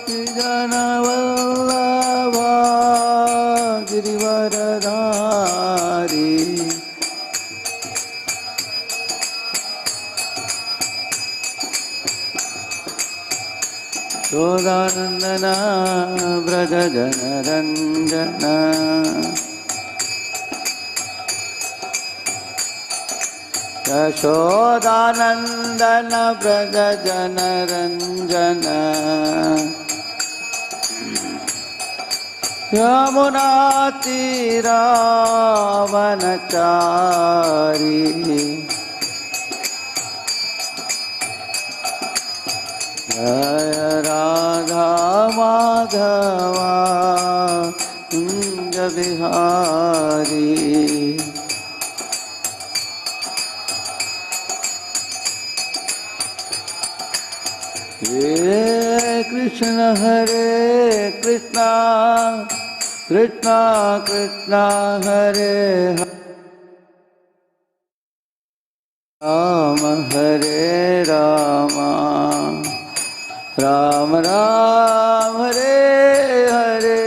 Janavallabha Girivaradhari Shodhanandana Braja Janaranjana Yashodanandana Braja Janaranjana Yamunatira Vanachari Jaya Radha Madhava Kunja Vihari Hare Krishna Krishna Krishna Hare Rama Hare Rama Rama Rama Hare Hare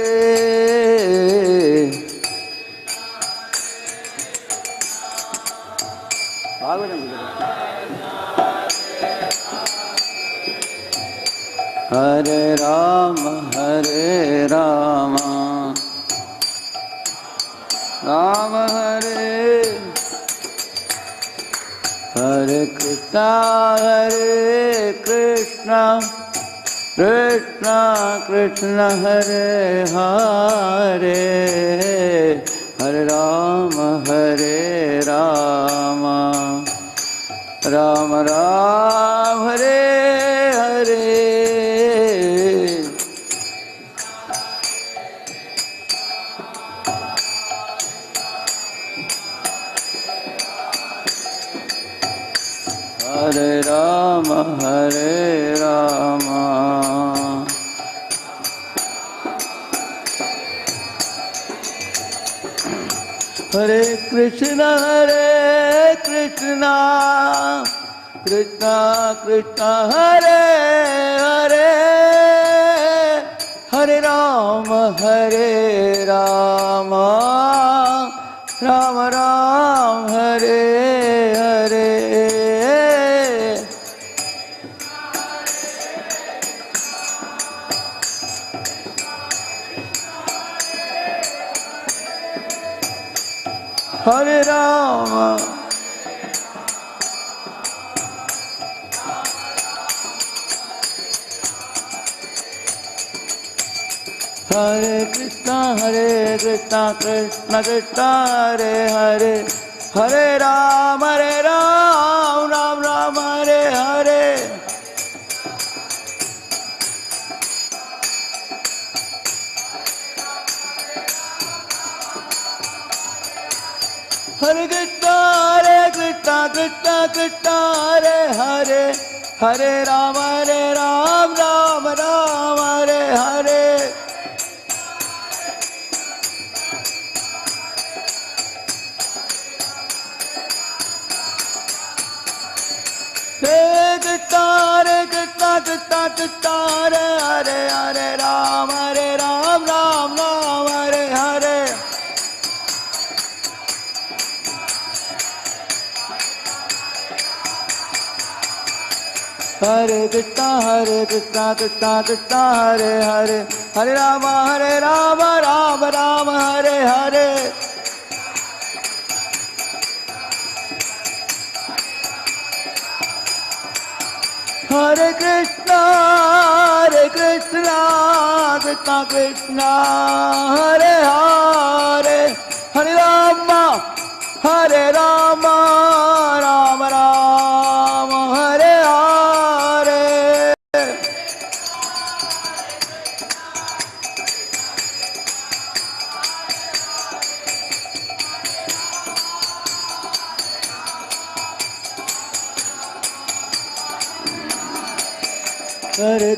Bhagavatam Hare Rama Rama Hare Hare Krishna Krishna Krishna Hare Hare Hare Rama Rama Rama Hare Hare Hare Rama Hare Krishna Krishna Krishna Hare Hare Hare Rama Rama Rama Hare Hare Hare Rama Hare Krishna Krishna Krishna Hare Hare Hare Rama Rama Rama Hare Hare Hare Krishna Krishna Hare Hare Hare Rama Rama Rama Hare Hare Hare Krishna Hare Hare Hare Rama Rama Hare Hare Hare Krishna Hare Hare Hare Rama Rama Hare Hare Hare Krishna Krishna Hare Hare Hare Rama Rama Rama Hare Hare Hare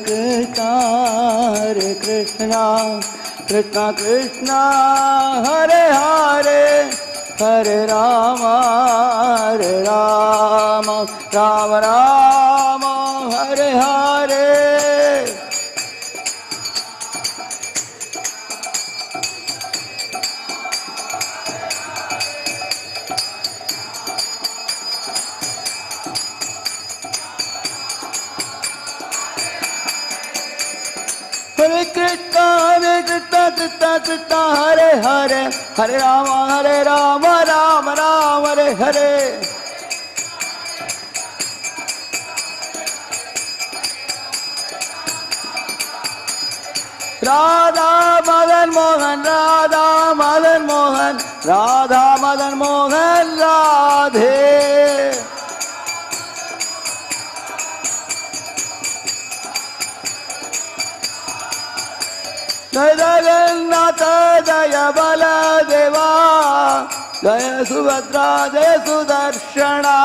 Krishna Krishna Hare Hare Hare Rama Rama Rama Hare Hare Krishna Krishna Hare Hare Hare Rama Rama Rama Hare Hare. Radha Madan Mohan Radha Madan Mohan Radha Madan Mohan Radhe. Jaya Jagannatha Jaya Baladeva Jaya Subhadra Jaya Sudarshana.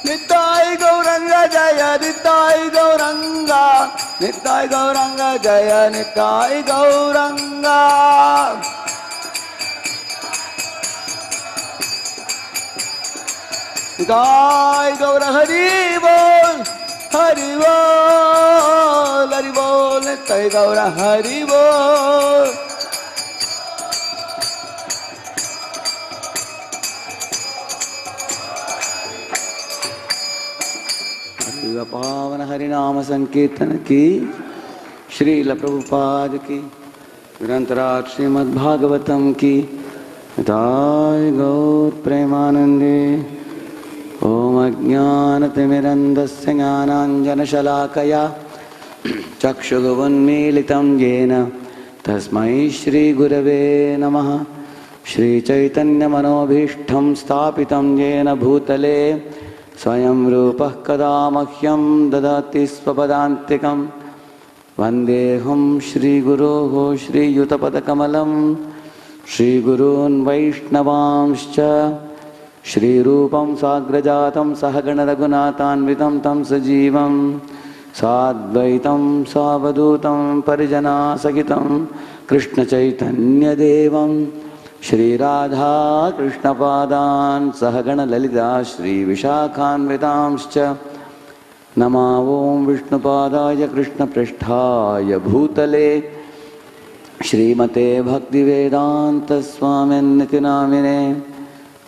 Nittai Gauranga Jaya Nittai Gauranga Nittai Gauranga Jaya Nittai Gauranga. Nittai Gaura Hari Bol Hari Bol Hari Bol Nittai Gaura Hari Bol. पावन हरिनाम संकीर्तन की श्रील प्रभुपाद की ग्रंथराज श्रीमद् भागवतम की निताय गौर प्रेमानंदे। ओम अज्ञानतिमिरन्धस्य ज्ञानाञ्जनशलाकया चक्षुरुन्मीलितं येन तस्मै श्रीगुरवे नमः। श्रीचैतन्यमनोभीष्टं स्थापितं येन भूतले स्वयं रूपः कदा मह्यं ददाति स्वपदान्तिकं। वन्देऽहं श्रीगुरोः श्रीयुतपदकमलं श्रीगुरून् वैष्णवांश्च श्रीरूपं साग्रजातं सहगणरघुनाथान्वितं तं सजीवं साद्वैतं सावधूतं परिजनासहितं कृष्णचैतन्यदेवं श्रीराधा कृष्णपादान् सहगणललिता श्रीविशाखान्वितांश्च नमो ॐ विष्णुपादाय कृष्णपृष्ठाय भूतले श्रीमते भक्तिवेदान्तस्वामिन्निति नामिने।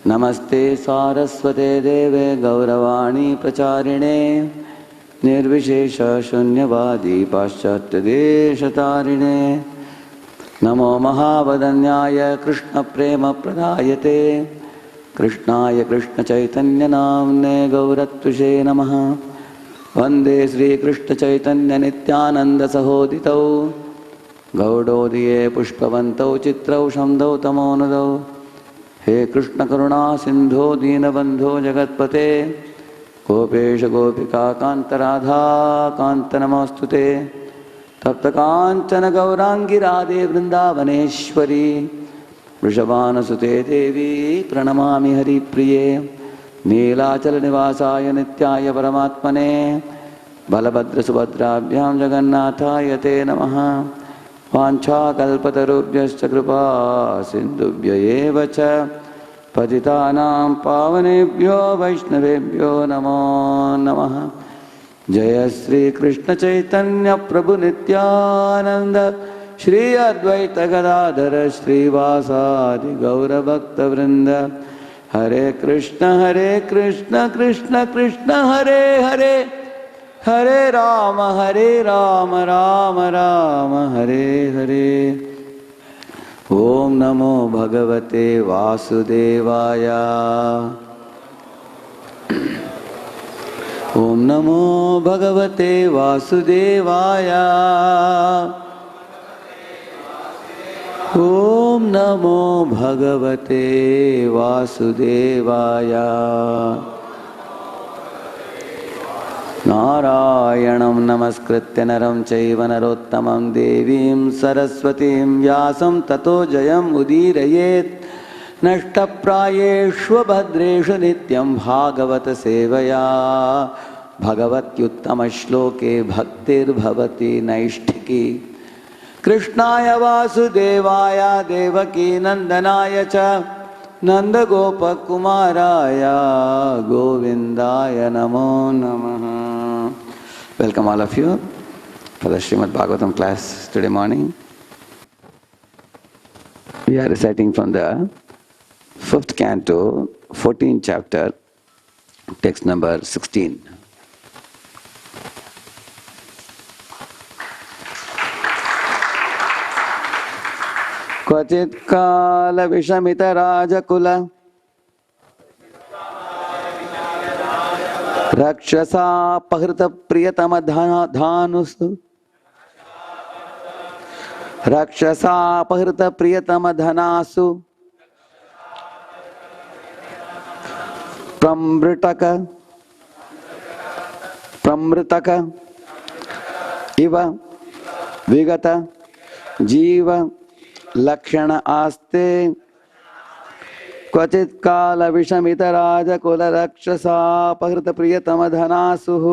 नमस्ते सारस्वते देवे गौरवाणी प्रचारिणे निर्विशेष शून्यवादी पाश्चात्यदेशतारिणे। नमो महावदन्याय कृष्णप्रेमप्रदायते कृष्णाय कृष्णचैतन्यनाम्ने गौरत्विषे नमः। वन्दे श्रीकृष्णचैतन्यनित्यानन्दसहोदितौ गौडोदये पुष्पवन्तौ चित्रौ शम्दौ तमोनुदौ। हे कृष्ण करुणा सिंधो दीनबंधो जगत्पते गोपेश गोपिका कांत राधा कांत नमोस्तुते। तप्त कांचन गौरांगी राधे वृंदावनेश्वरी वृषभानुसुते देवी प्रणमामि हरिप्रिये। नीलाचल निवासाय नित्याय परमात्मने बलभद्र सुभद्राभ्यां जगन्नाथाय ते नमः। वाञ्छाकल्पतरुभ्यश्च कृपा सिन्धुभ्य एव च पतितानां पावनेभ्यो वैष्णवेभ्यो नमो नमः। जय श्री कृष्ण चैतन्य प्रभु नित्यानंद श्री अद्वैत गदाधर श्रीवासादि गौरभक्तवृंद। हरे कृष्ण कृष्ण कृष्ण हरे हरे हरे राम राम राम हरे हरे। ओम नमो भगवते वासुदेवाय। ओम नमो भगवते वासुदेवाय। ओम नमो भगवते वासुदेवाय। नारायणं नमस्कृत्य नरं चैव नरोत्तमं देवीं सरस्वतीं व्यासं ततो जयमुदीरयेत्। नष्टप्रायेष्व भद्रेषु नित्यं भागवत सेवया भगवत्युत्तमश्लोके भक्तिर्भवति नैष्ठिकी। कृष्णाय वासुदेवाय देवकी नंदनाय च नंदगोपकुमाराय गोविंदाय नमो नमः। Welcome all of you for the Srimad Bhagavatam class today morning. We are reciting from the 5th canto, 14th chapter, Text number 16. Kvachit kala vishamita rajakula rakshasa pahrita priyatama dhanusu rakshasa pahrita priyatama dhanasu pramritaka iva vigata jiva lakshana aste क्वचित् काल विषमित राजकुल रक्षसा पहृत प्रियतम धनासुः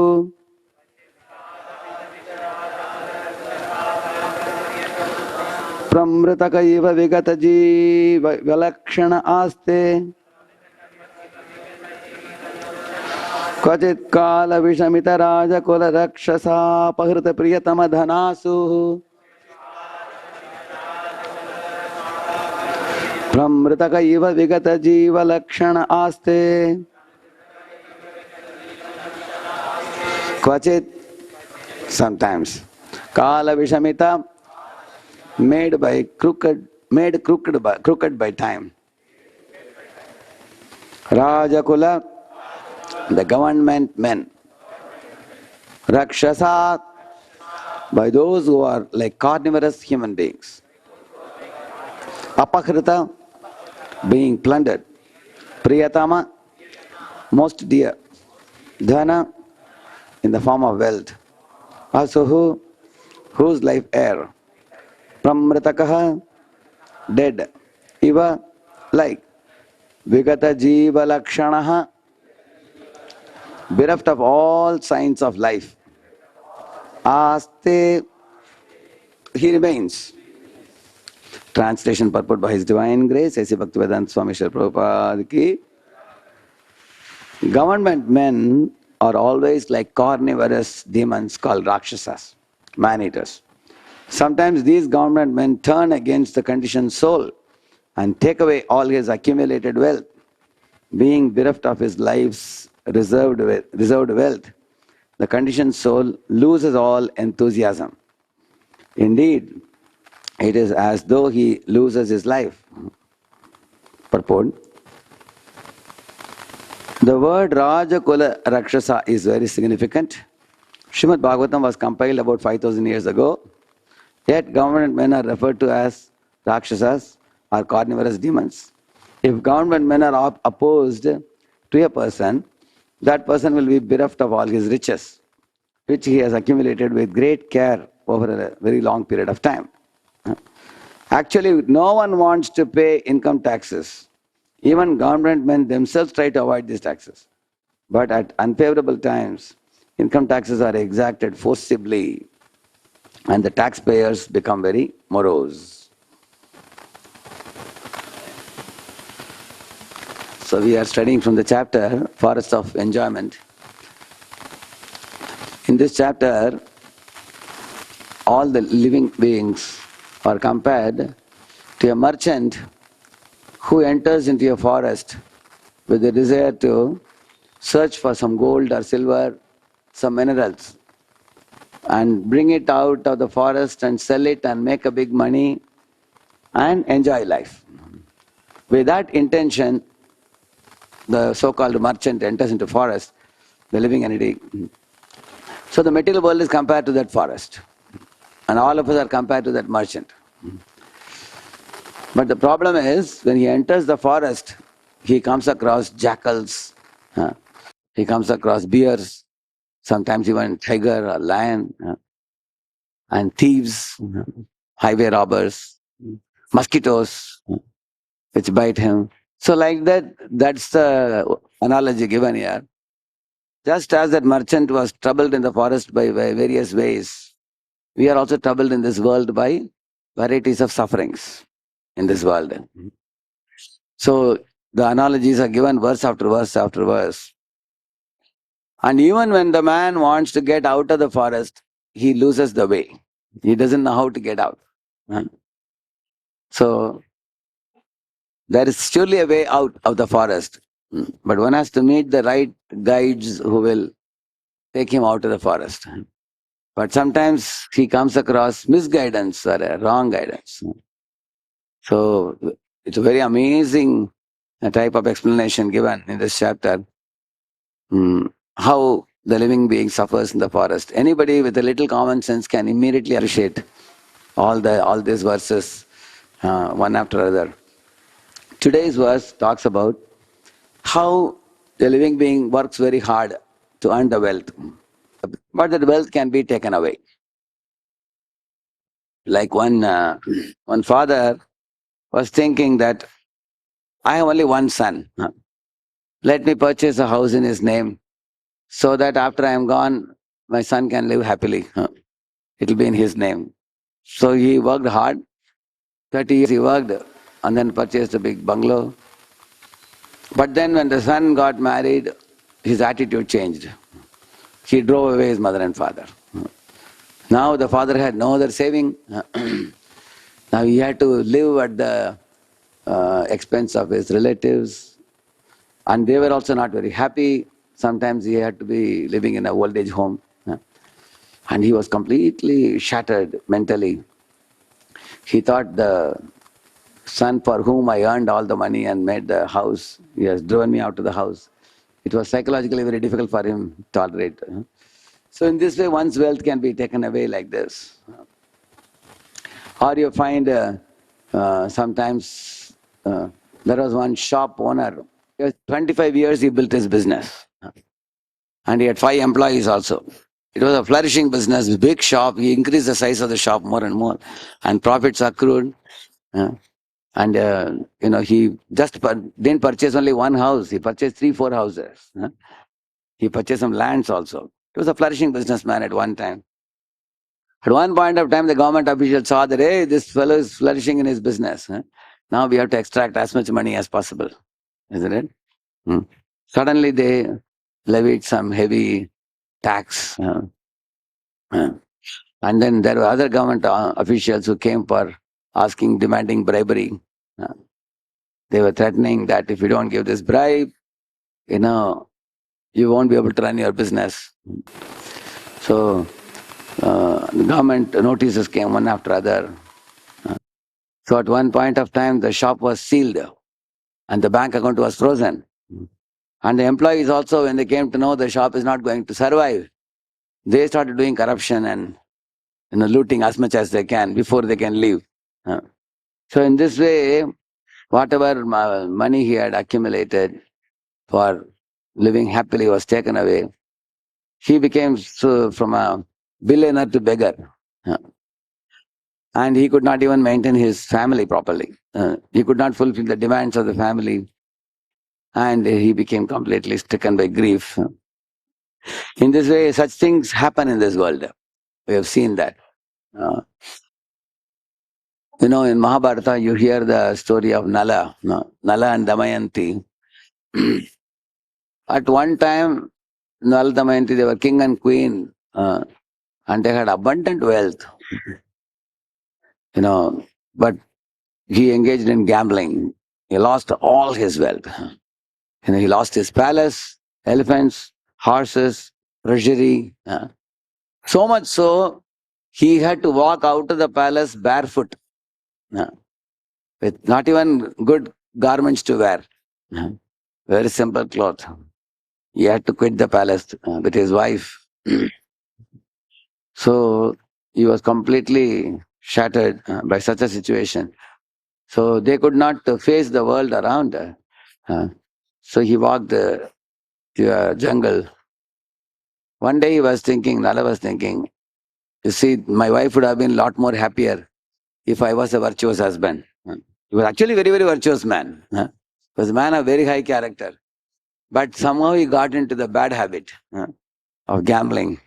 प्रमृतक इव विगत जीव विलक्षण आस्ते क्वचित् काल विषमित राजकुल रक्षसा पहृत प्रियतम धनासुः प्रमृतक इव विगत जीव लक्षण आस्ते क्वचित sometimes kala vishamita made crooked by time rajakula the government men rakshasa by those who are like carnivorous human beings apakrita being plundered, priyatama, most dear, dhana, in the form of wealth, asuhu, whose life heir, pramritakaha, dead, iva, like, vigata jiva lakshanaha, bereft of all signs of life, aste, he remains. Translation purport by His Divine Grace, A.C. Bhaktivedanta Swami Srila Prabhupada ki. Government men are always like carnivorous demons called Rakshasas, man-eaters. Sometimes these government men turn against the conditioned soul and take away all his accumulated wealth. Being bereft of his life's reserved wealth, the conditioned soul loses all enthusiasm. Indeed, it is as though he loses his life. Purport. The word Rajakula Rakshasa is very significant. Srimad Bhagavatam was compiled about 5,000 years ago. Yet government men are referred to as Rakshasas or carnivorous demons. If government men are opposed to a person, that person will be bereft of all his riches, which he has accumulated with great care over a very long period of time. Actually, no one wants to pay income taxes. Even government men themselves try to avoid these taxes. But at unfavorable times, income taxes are exacted forcibly and the taxpayers become very morose. So we are studying from the chapter, Forest of Enjoyment. In this chapter, all the living beings are compared to a merchant who enters into a forest with the desire to search for some gold or silver, some minerals, and bring it out of the forest and sell it and make a big money and enjoy life. With that intention, the so-called merchant enters into forest, the living entity. So the material world is compared to that forest. And all of us are compared to that merchant. But the problem is, when he enters the forest, he comes across jackals, he comes across bears, sometimes even tiger or lion, and thieves, highway robbers, mosquitoes, which bite him. So like that, that's the analogy given here. Just as that merchant was troubled in the forest by various ways, we are also troubled in this world by varieties of sufferings in this world. So the analogies are given verse after verse after verse. And even when the man wants to get out of the forest, he loses the way. He doesn't know how to get out. So there is surely a way out of the forest. But one has to meet the right guides who will take him out of the forest. But sometimes he comes across misguidance or a wrong guidance. So it's a very amazing type of explanation given in this chapter. How the living being suffers in the forest. Anybody with a little common sense can immediately appreciate all these verses one after another. Today's verse talks about how the living being works very hard to earn the wealth, but that wealth can be taken away. Like one father was thinking that I have only one son. Let me purchase a house in his name so that after I am gone, my son can live happily. It will be in his name. So he worked hard. 30 years he worked and then purchased a big bungalow. But then when the son got married, his attitude changed. He drove away his mother and father. Now the father had no other saving. Now he had to live at the expense of his relatives. And they were also not very happy. Sometimes he had to be living in a old age home. And he was completely shattered mentally. He thought the son for whom I earned all the money and made the house, he has driven me out of the house. It was psychologically very difficult for him to tolerate. So in this way, one's wealth can be taken away like this. Or you find sometimes there was one shop owner. 25 years he built his business. And he had 5 employees also. It was a flourishing business, big shop. He increased the size of the shop more and more. And profits accrued. And he just didn't purchase only one house. He purchased 3, 4 houses. He purchased some lands also. He was a flourishing businessman at one time. At one point of time, the government officials saw that, hey, this fellow is flourishing in his business. Now we have to extract as much money as possible. Isn't it? Suddenly they levied some heavy tax. And then there were other government officials who came for demanding bribery. They were threatening that if you don't give this bribe, you won't be able to run your business. So the government notices came one after other. So at one point of time, the shop was sealed and the bank account was frozen. And the employees also, when they came to know the shop is not going to survive, they started doing corruption and looting as much as they can before they can leave. So in this way, whatever money he had accumulated for living happily was taken away. He became from a billionaire to beggar. And he could not even maintain his family properly. He could not fulfill the demands of the family. And he became completely stricken by grief. In this way, such things happen in this world. We have seen that. In Mahabharata, you hear the story of Nala, Nala and Damayanti. At one time, Nala Damayanti, they were king and queen, and they had abundant wealth. But he engaged in gambling. He lost all his wealth. He lost his palace, elephants, horses, treasury. So much so, he had to walk out of the palace barefoot, with not even good garments to wear. Very simple cloth. He had to quit the palace with his wife. So he was completely shattered by such a situation. So they could not face the world around. So he walked to a jungle. One day Nala was thinking, you see, my wife would have been a lot more happier if I was a virtuous husband. He was actually very, very virtuous man. He was a man of very high character. But somehow he got into the bad habit of gambling.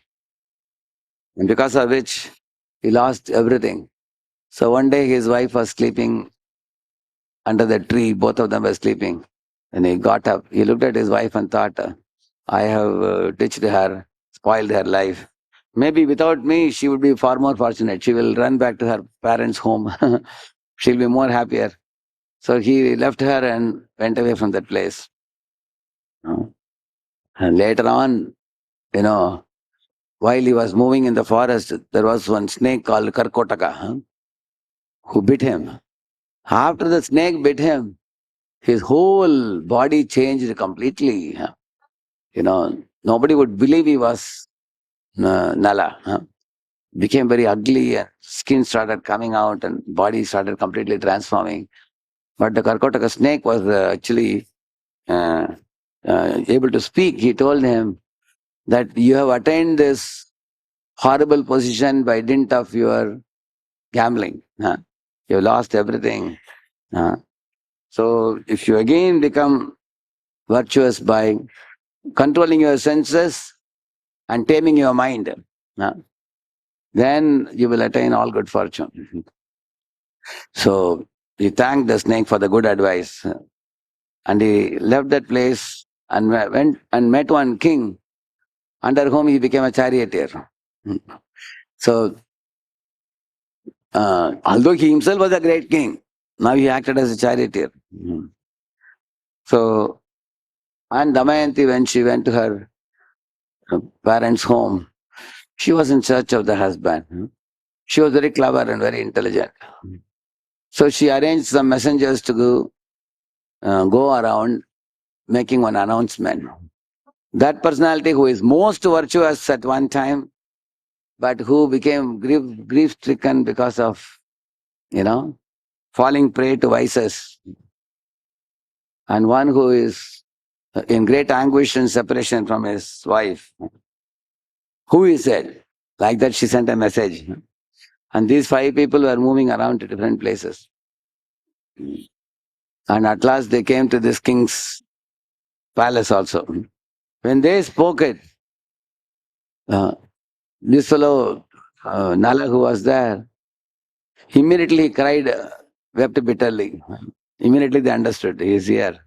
And because of which he lost everything. So one day his wife was sleeping under the tree, both of them were sleeping. And he got up, he looked at his wife and thought, I have ditched her, spoiled her life. Maybe without me, she would be far more fortunate. She will run back to her parents' home. She'll be more happier. So he left her and went away from that place. And later on, while he was moving in the forest, there was one snake called Karkotaka, who bit him. After the snake bit him, his whole body changed completely. Nobody would believe he was Nala. Became very ugly and skin started coming out and body started completely transforming. But the Karkotaka snake was actually uh, able to speak. He told him that you have attained this horrible position by dint of your gambling. You lost everything. So if you again become virtuous by controlling your senses and taming your mind, then you will attain all good fortune. So he thanked the snake for the good advice. And he left that place and went and met one king under whom he became a charioteer. So, although he himself was a great king, now he acted as a charioteer. So, and Damayanti, when she went to her parents' home, she was in search of the husband. She was very clever and very intelligent. So she arranged some messengers to go around making one announcement. That personality who is most virtuous at one time, but who became grief-stricken because of, falling prey to vices, and one who is in great anguish and separation from his wife. Who is it? Like that she sent a message. And these 5 people were moving around to different places. And at last they came to this king's palace also. When they spoke it, this fellow, Nala, who was there, immediately cried, wept bitterly. Immediately they understood, he is here.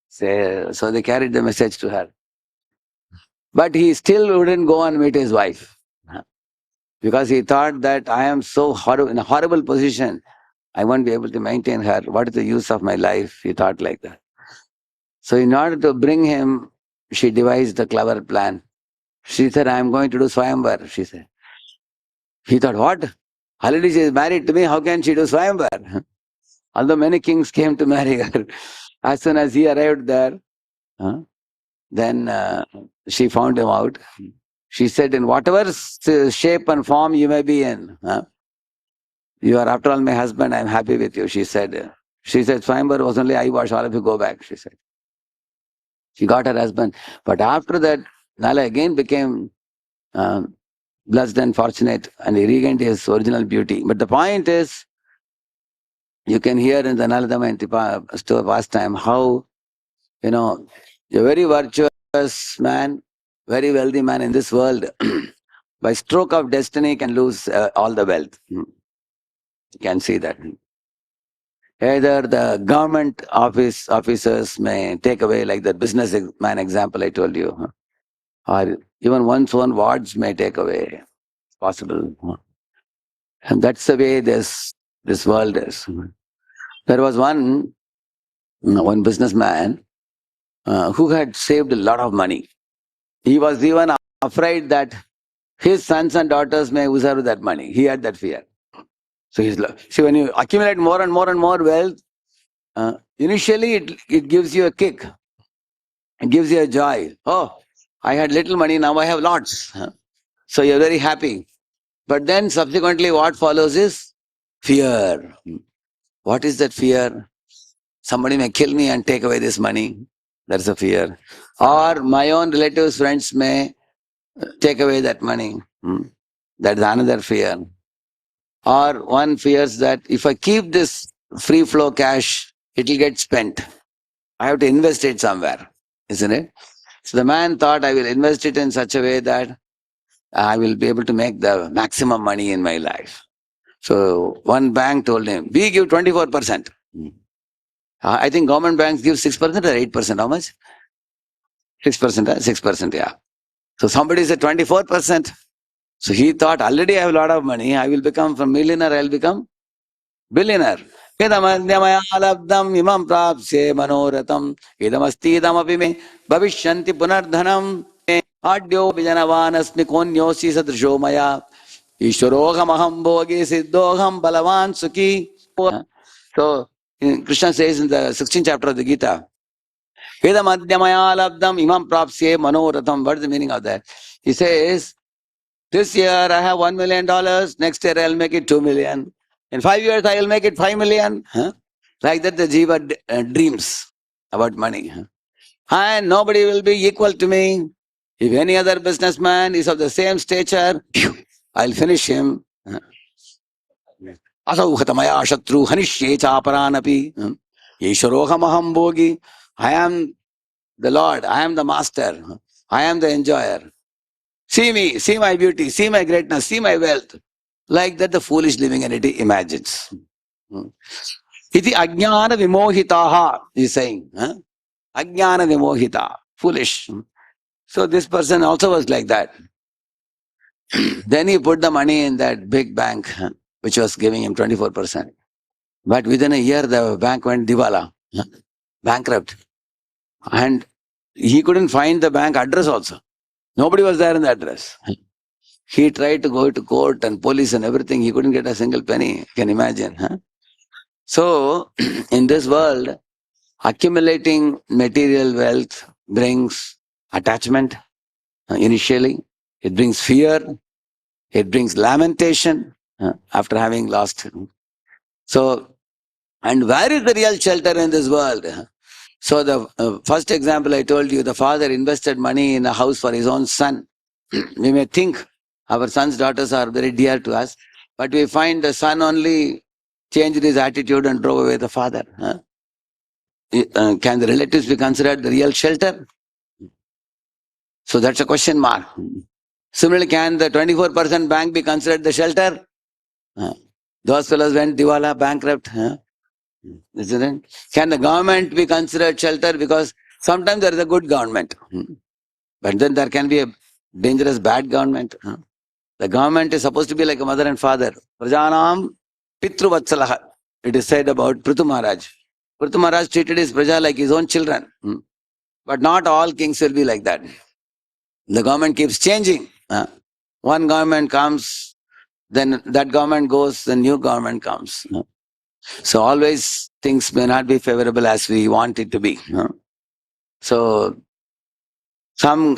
So they carried the message to her. But he still wouldn't go and meet his wife. Because he thought that I am so in a horrible position, I won't be able to maintain her. What is the use of my life? He thought like that. So in order to bring him, she devised a clever plan. She said, I am going to do Swayamvar, she said. He thought, what? Already she is married to me, how can she do Swayamvar? Although many kings came to marry her. As soon as he arrived there, then she found him out. She said, in whatever shape and form you may be in, you are after all my husband, I am happy with you, she said. She said, Swayamvar was only eyewash, all of you go back, she said. She got her husband. But after that, Nala again became blessed and fortunate and he regained his original beauty. But the point is, you can hear in the Nala Damayanti pastime how, a very virtuous man, very wealthy man in this world, by stroke of destiny can lose all the wealth. You can see that. Either the government officers may take away, like the businessman example I told you, or even one's own wards may take away. It's possible. And that's the way this world is. There was one businessman who had saved a lot of money. He was even afraid that his sons and daughters may usurp that money. He had that fear. So see, when you accumulate more and more and more wealth, initially it gives you a kick. It gives you a joy. Oh, I had little money, now I have lots. So you're very happy. But then subsequently what follows is fear. What is that fear? Somebody may kill me and take away this money. That's a fear. Or my own relatives, friends may take away that money. That's another fear. Or one fears that if I keep this free flow cash, it will get spent. I have to invest it somewhere, isn't it? So the man thought, I will invest it in such a way that I will be able to make the maximum money in my life. So one bank told him, we give 24%. I think government banks give 6% or 8%. How much? 6%, 6%, yeah. So somebody said 24%. So he thought, already I have a lot of money. I will become from millionaire, I will become billionaire. Idamadhyamaya labdam imam prapsye manoratam idamasti idamapi me bhavishyanti punardhanam adyo vijanavanasmi konyosi sadrisho maya ishwaroham aham bhogi siddhoham balavan sukhi. So Krishna says in the 16th chapter of the Gita, Idamadhyamaya labdam imam prapsye manoratam. What is the meaning of that? He says, this year I have $1 million, next year I'll make it 2 million. In 5 years I will make it 5 million. Like that the jiva dreams about money. And nobody will be equal to me. If any other businessman is of the same stature, I'll finish him. Asauhatamaya shatru hanishye chaparanapi. Yesharoham aham bhogi. I am the Lord, I am the master, I am the enjoyer. See me, see my beauty, see my greatness, see my wealth. Like that the foolish living entity imagines. Iti ajnana vimohitaha, he is saying. Ajnana vimohita, foolish. So this person also was like that. Then he put the money in that big bank, which was giving him 24%. But within a year, the bank went diwala, bankrupt. And he couldn't find the bank address also. Nobody was there in the address. He tried to go to court and police and everything. He couldn't get a single penny. You can imagine. So, in this world, accumulating material wealth brings attachment initially. It brings fear. It brings lamentation after having lost. So, and where is the real shelter in this world? So the first example I told you, the father invested money in a house for his own son. We may think our sons, daughters are very dear to us, but we find the son only changed his attitude and drove away the father. Can the relatives be considered the real shelter? So that's a question mark. Similarly, can the 24% bank be considered the shelter? Those fellows went diwala, bankrupt. Isn't it? Can the government be considered shelter? Because sometimes there is a good government, but then there can be a dangerous bad government. The government is supposed to be like a mother and father. Prajanam Pitru Vatsalaha. It is said about Prithu Maharaj. Prithu Maharaj treated his praja like his own children. But not all kings will be like that. The government keeps changing. One government comes, then that government goes, the new government comes. So always things may not be favorable as we want it to be. So some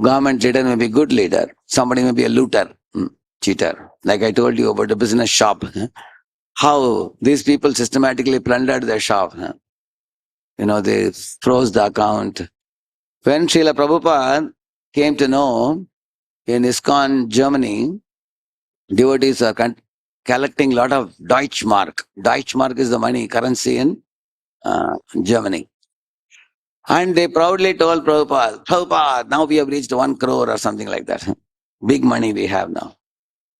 government leader may be a good leader. Somebody may be a looter, cheater. Like I told you about the business shop. How these people systematically plundered their shop. They froze the account. When Srila Prabhupada came to know in ISKCON Germany, devotees are collecting a lot of Deutschmark. Deutschmark is the money, currency in Germany. And they proudly told Prabhupada, Prabhupada, now we have reached 1 crore or something like that. Big money we have now.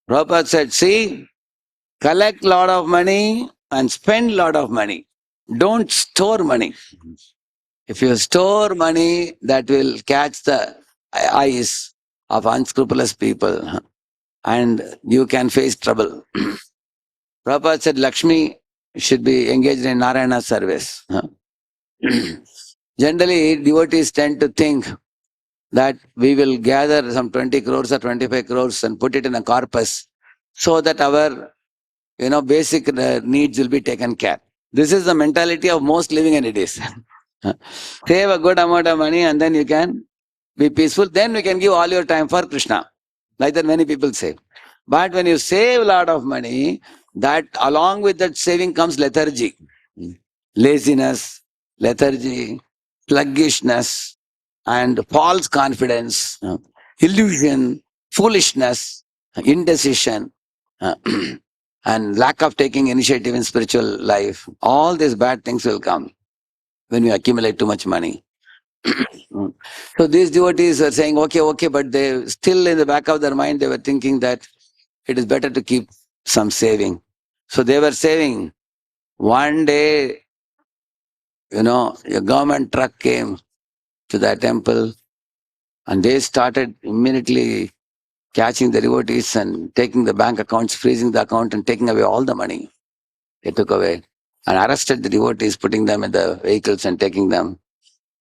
Prabhupada said, see, collect lot of money and spend lot of money. Don't store money. If you store money, that will catch the eyes of unscrupulous people and you can face trouble. Prabhupada said Lakshmi should be engaged in Narayana service. Generally, devotees tend to think that we will gather some 20 crores or 25 crores and put it in a corpus so that our basic needs will be taken care. This is the mentality of most living entities. Save a good amount of money and then you can be peaceful. Then you can give all your time for Krishna. Like that many people say. But when you save a lot of money, that along with that saving comes lethargy. Laziness, lethargy, sluggishness, and false confidence, illusion, foolishness, indecision, and lack of taking initiative in spiritual life. All these bad things will come when we accumulate too much money. So these devotees are saying, okay, but they still in the back of their mind, they were thinking that it is better to keep some saving. So they were saving. One day, a government truck came to the temple and they started immediately catching the devotees and taking the bank accounts, freezing the account and taking away all the money. They took away. and arrested the devotees, putting them in the vehicles and taking them.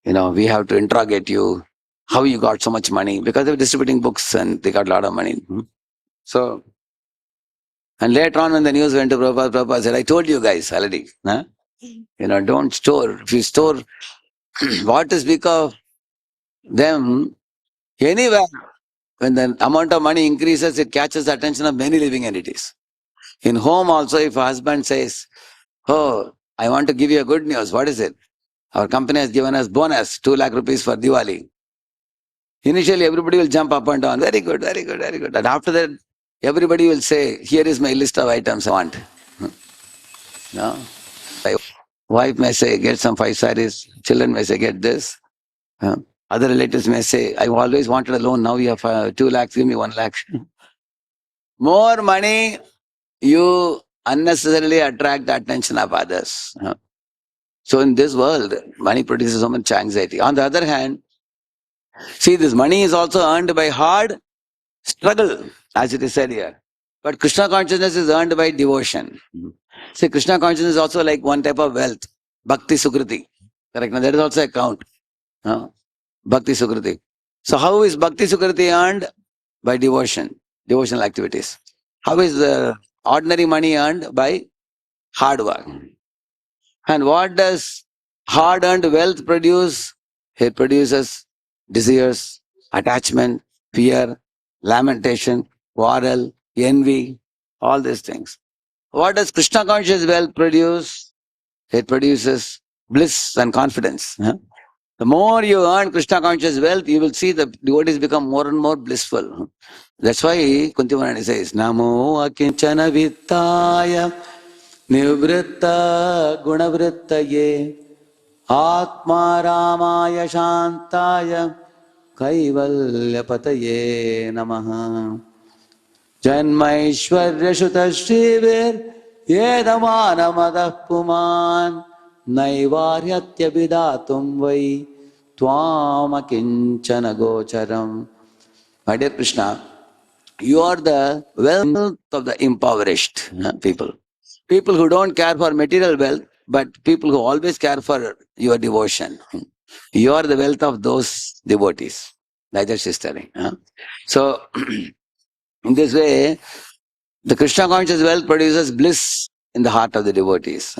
We have to interrogate you. How you got so much money? Because they were distributing books and they got a lot of money. So, and later on when the news went to Prabhupada, Prabhupada said, I told you guys already. Huh? Don't store. If you store what is because of them, anywhere, when the amount of money increases, it catches the attention of many living entities. In home also, if a husband says, oh, I want to give you a good news, what is it? Our company has given us bonus, 2 lakh rupees for Diwali. Initially, everybody will jump up and down. Very good, very good, very good. And after that, everybody will say, here is my list of items I want. No? My wife may say, get some 5 sarees. Children may say, get this. Other relatives may say, I always wanted a loan. Now you have 2 lakhs, give me 1 lakh. More money, you unnecessarily attract the attention of others. So in this world, money produces so much anxiety. On the other hand, see, this money is also earned by hard struggle, as it is said here. But Krishna consciousness is earned by devotion. See, Krishna consciousness is also like one type of wealth, bhakti sukriti. Correct? Now, that is also a count. Bhakti sukriti. So how is bhakti sukriti earned? By devotion, devotional activities. How is the ordinary money earned? By hard work. And what does hard earned wealth produce? It produces desires, attachment, fear, lamentation, quarrel, envy, all these things. What does Krishna conscious wealth produce? It produces bliss and confidence. The more you earn Krishna conscious wealth, you will see the devotees become more and more blissful. That's why Kuntimanani says, Namo akinchana vittaya nivritta gunavrittaye atma ramaya shantaya kaivalyapataye namaha janmaishwarya shutashivir yedamana puman naivaryatya vidatum vai twam akinchana gocharam. My dear Krishna, you are the wealth of the impoverished people. People who don't care for material wealth, but people who always care for your devotion. You are the wealth of those devotees. Radheshyam is telling. So, in this way, the Krishna conscious wealth produces bliss in the heart of the devotees.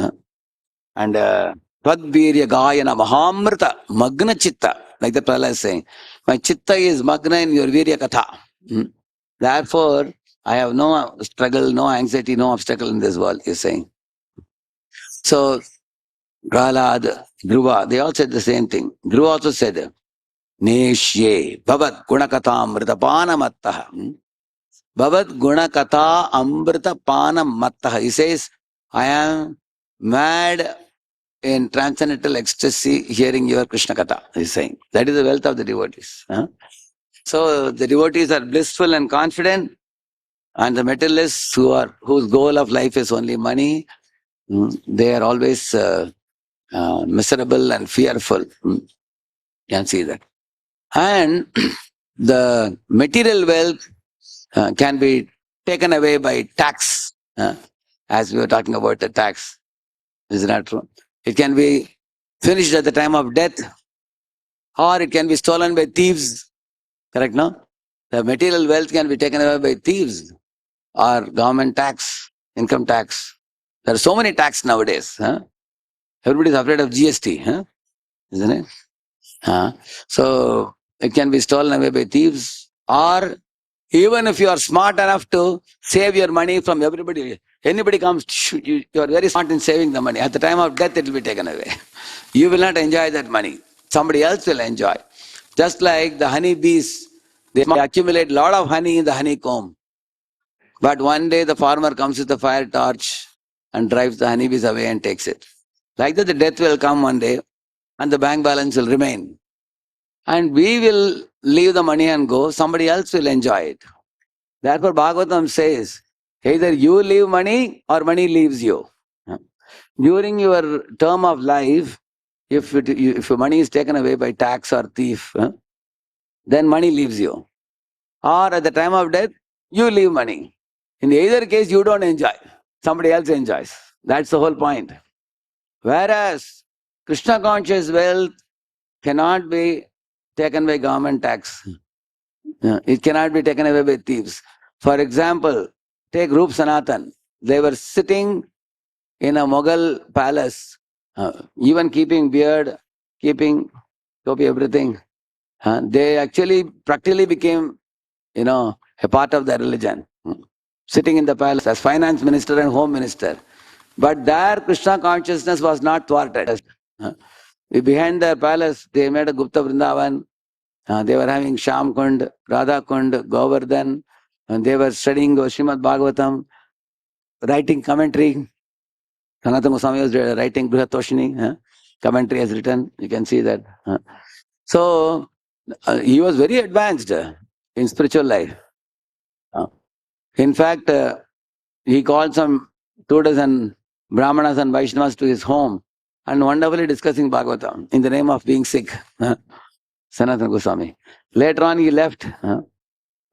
And Tadvirya Gayana Mahamrita Magna Chitta, like the Prahlad is saying, my chitta is Magna in your Virya Katha. Therefore, I have no struggle, no anxiety, no obstacle in this world, he is saying. So, Prahlad, Dhruva, they all said the same thing. Dhruva also said, Neshye Bhavat Gunakatha Amrita Pana Mattaha. Bhavat Gunakatha Amrita Pana Mattaha. He says, I am mad in transcendental ecstasy hearing your Krishna Katha, he is saying. That is the wealth of the devotees. So, the devotees are blissful and confident, and the materialists whose goal of life is only money, they are always miserable and fearful. You can see that. And the material wealth can be taken away by tax, as we were talking about the tax. Is that true? It can be finished at the time of death, or it can be stolen by thieves. Correct, no? The material wealth can be taken away by thieves or government tax, income tax. There are so many tax nowadays. Everybody is afraid of GST, isn't it? So it can be stolen away by thieves, or even if you are smart enough to save your money from everybody, anybody comes, you are very smart in saving the money. At the time of death, it will be taken away. You will not enjoy that money. Somebody else will enjoy. Just like the honeybees, they accumulate a lot of honey in the honeycomb. But one day the farmer comes with a fire torch and drives the honeybees away and takes it. Like that, the death will come one day and the bank balance will remain. And we will leave the money and go, somebody else will enjoy it. Therefore, Bhagavatam says, either you leave money or money leaves you. During your term of life, if your money is taken away by tax or thief, then money leaves you. Or at the time of death, you leave money. In either case, you don't enjoy. Somebody else enjoys. That's the whole point. Whereas Krishna conscious wealth cannot be taken by government tax. It cannot be taken away by thieves. For example, take Rup Sanatan. They were sitting in a Mughal palace, even keeping beard, keeping topi, everything. They actually practically became, a part of their religion. Sitting in the palace as finance minister and home minister. But their Krishna consciousness was not thwarted. Uh, Behind their palace, they made a Gupta Vrindavan. They were having Sham Kund, Radha Kund, Govardhan, and they were studying the Srimad Bhagavatam, writing commentary. Sanatana Goswami was writing Brihattoshini, commentary has written. You can see that. So, he was very advanced in spiritual life. In fact, he called some 2 dozen Brahmanas and Vaishnavas to his home and wonderfully discussing Bhagavatam in the name of being sick. Sanatana Goswami. Later on, he left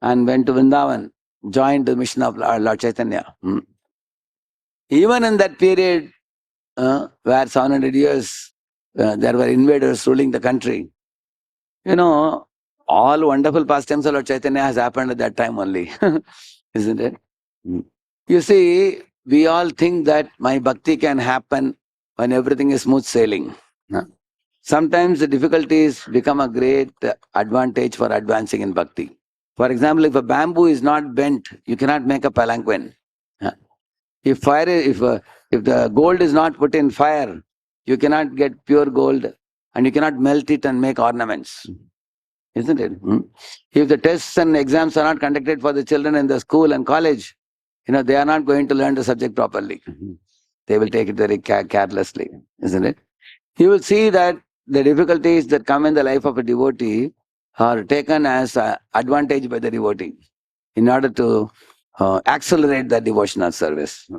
and went to Vrindavan, joined the mission of Lord Chaitanya. Even in that period, where 700 years there were invaders ruling the country, all wonderful pastimes of Lord Chaitanya has happened at that time only. Isn't it? You see, we all think that my bhakti can happen when everything is smooth sailing. Sometimes the difficulties become a great advantage for advancing in bhakti. For example, if a bamboo is not bent, you cannot make a palanquin. If the gold is not put in fire, you cannot get pure gold, and you cannot melt it and make ornaments. Isn't it? If the tests and exams are not conducted for the children in the school and college, they are not going to learn the subject properly. They will take it very carelessly, isn't it? You will see that the difficulties that come in the life of a devotee are taken as an advantage by the devotee in order to accelerate the devotional service.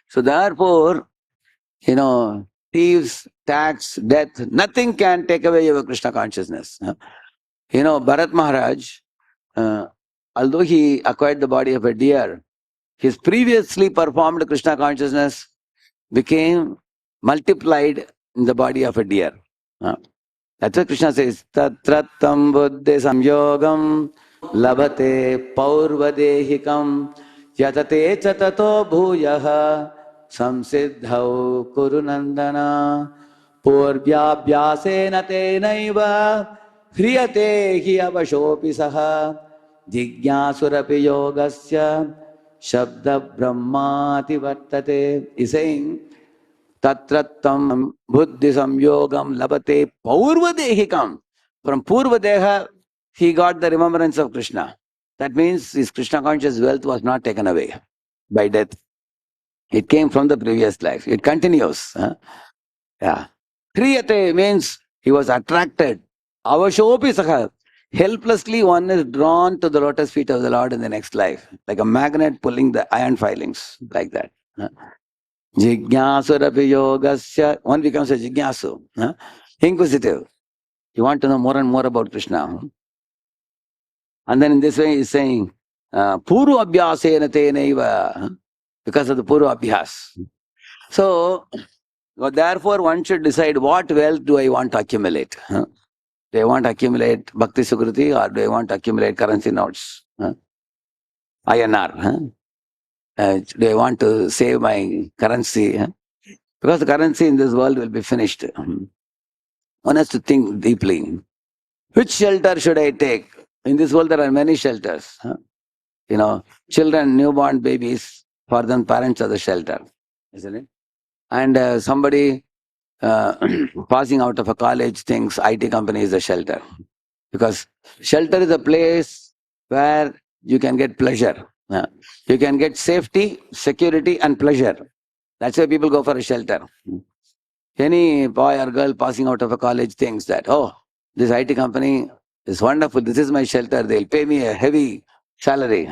So therefore, thieves, tax, death, nothing can take away your Krishna consciousness. Bharat Maharaj, although he acquired the body of a deer, his previously performed Krishna consciousness became multiplied in the body of a deer. That's what Krishna says, Tatratam buddhi samyogam labhate paurvadehikam yatate chatato bhuyaha samsiddhau kurunandana purvyabhyasena tenaiva hriyate hi avashopi saha jigyasurapi yogasya shabda brahmati vartate. He's saying, Tatrattam buddhi samyogam labate paurvadehikam. From Purvadeha, he got the remembrance of Krishna. That means his Krishna conscious wealth was not taken away by death. It came from the previous life. It continues. Yeah. Kriyate means he was attracted. Avashopi sakha. Helplessly one is drawn to the lotus feet of the Lord in the next life. Like a magnet pulling the iron filings. Like that. Jigyasurapi yogasya. One becomes a jigyasu. Inquisitive. You want to know more and more about Krishna. And then in this way he's saying, Puru abhyasena tenaiva. Because of the Puru abhyas. So, therefore one should decide what wealth do I want to accumulate. Do I want to accumulate Bhakti Sukriti or do I want to accumulate currency notes? INR. Do I want to save my currency? Because the currency in this world will be finished. One has to think deeply. Which shelter should I take? In this world there are many shelters. Children, newborn babies, for them parents are the shelter. Isn't it? And somebody passing out of a college thinks IT company is a shelter. Because shelter is a place where you can get pleasure. You can get safety, security and pleasure. That's why people go for a shelter. Any boy or girl passing out of a college thinks that, oh, this IT company is wonderful. This is my shelter. They'll pay me a heavy salary.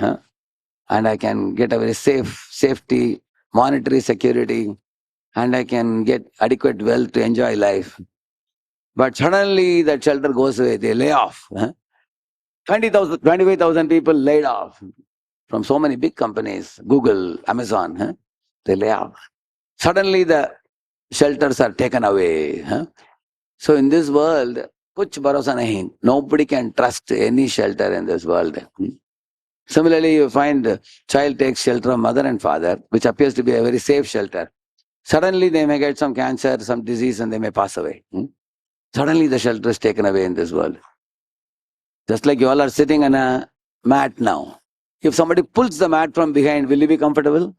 And I can get a very safety, monetary security, and I can get adequate wealth to enjoy life. But suddenly that shelter goes away. They lay off. 20,000, 25,000 people laid off from so many big companies, Google, Amazon. They lay off. Suddenly the shelters are taken away. Huh? So in this world, kuch bharosa nahi. Nobody can trust any shelter in this world. Similarly, you find a child takes shelter of mother and father, which appears to be a very safe shelter. Suddenly they may get some cancer, some disease, and they may pass away. Suddenly the shelter is taken away in this world. Just like you all are sitting on a mat now. If somebody pulls the mat from behind, will you be comfortable?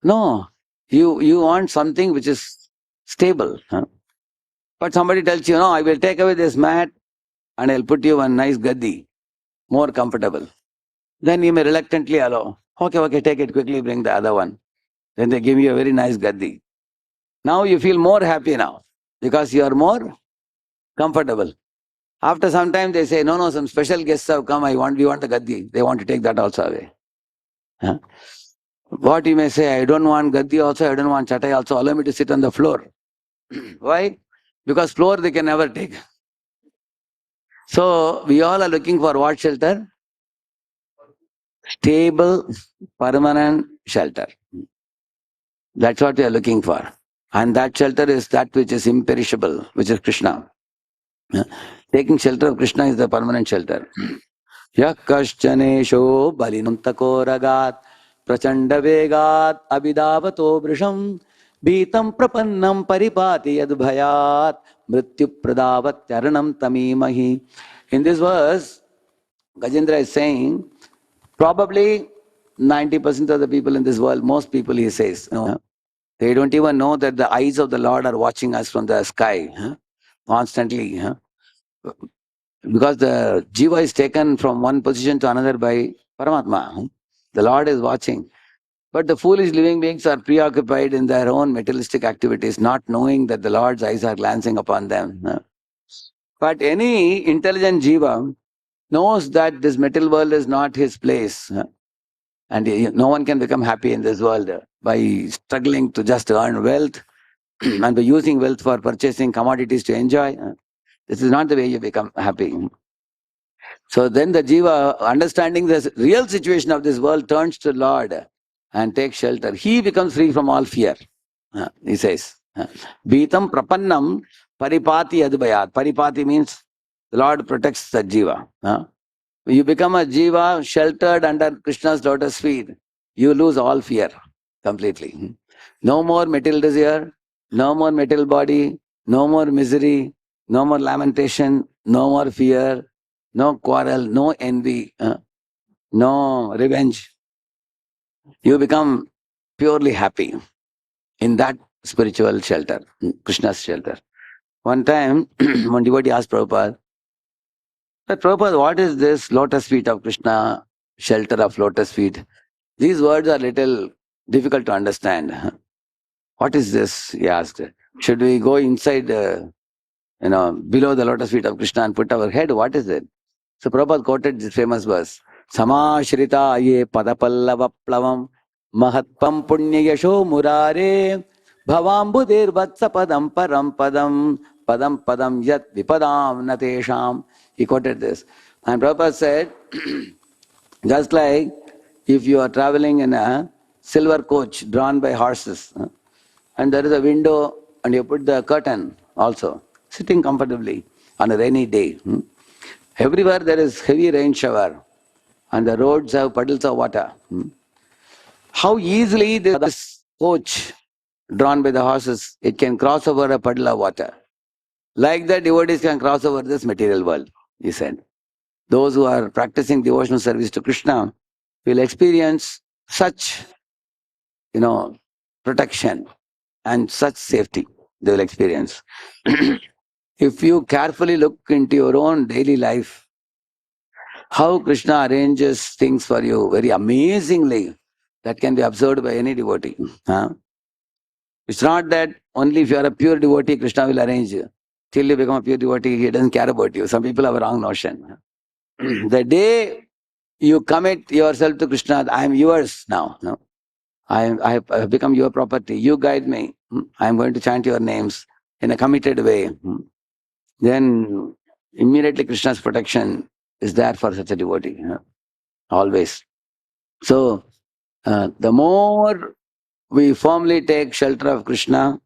No. You want something which is stable. But somebody tells you, no, I will take away this mat and I'll put you on nice gaddi, more comfortable. Then you may reluctantly allow. Okay, take it quickly, bring the other one. Then they give you a very nice gaddi. Now you feel more happy now because you are more comfortable. After some time they say, no, some special guests have come, we want the gaddi. They want to take that also away. Huh? What you may say, I don't want gaddi also, I don't want chatai also, allow me to sit on the floor. Why? Because floor they can never take. So we all are looking for what shelter? Stable, permanent shelter. That's what we are looking for. And that shelter is that which is imperishable, which is Krishna. Taking shelter of Krishna is the permanent shelter. Yak kashchanesho balinantako ragat prachanda vegat abhidavato vrisham bhitam prapannam paripati yadbhayat mrityu pradavat charanam tamimahi. In this verse, Gajendra is saying, probably 90% of the people in this world, most people, he says, they don't even know that the eyes of the Lord are watching us from the sky constantly. Because the jiva is taken from one position to another by Paramatma. The Lord is watching. But the foolish living beings are preoccupied in their own materialistic activities, not knowing that the Lord's eyes are glancing upon them. But any intelligent jiva knows that this material world is not his place. And no one can become happy in this world by struggling to just earn wealth and by using wealth for purchasing commodities to enjoy. This is not the way you become happy. So then the jiva, understanding the real situation of this world, turns to Lord and takes shelter. He becomes free from all fear. He says, Bhitam prapannam paripati adbayat. Paripati means the Lord protects the jiva. You become a jiva sheltered under Krishna's lotus feet. You lose all fear completely. No more material desire, no more material body, no more misery, no more lamentation, no more fear, no quarrel, no envy, no revenge. You become purely happy in that spiritual shelter, Krishna's shelter. One time, one devotee asked Prabhupada, Prabhupada, what is this lotus feet of Krishna, shelter of lotus feet? These words are little difficult to understand. What is this? He asked. Should we go inside, below the lotus feet of Krishna and put our head? What is it? So Prabhupada quoted this famous verse. Samashrita ye padapallava plavam mahatpam punya yasho murare bhavambudir vatsa padam param padam padam padam yat vipadam natesham. He quoted this. And Prabhupada said, just like if you are traveling in a silver coach drawn by horses, and there is a window and you put the curtain also, sitting comfortably on a rainy day. Everywhere there is heavy rain shower and the roads have puddles of water. How easily this coach drawn by the horses, it can cross over a puddle of water. Like that, devotees can cross over this material world, he said. Those who are practicing devotional service to Krishna will experience such, protection and such safety they will experience. If you carefully look into your own daily life, how Krishna arranges things for you very amazingly, that can be observed by any devotee. It's not that only if you are a pure devotee, Krishna will arrange you. Till you become a pure devotee, he doesn't care about you. Some people have a wrong notion. The day you commit yourself to Krishna, I am yours now. I have become your property. You guide me. I am going to chant your names in a committed way. Then immediately Krishna's protection is there for such a devotee. Always. So, the more we firmly take shelter of Krishna,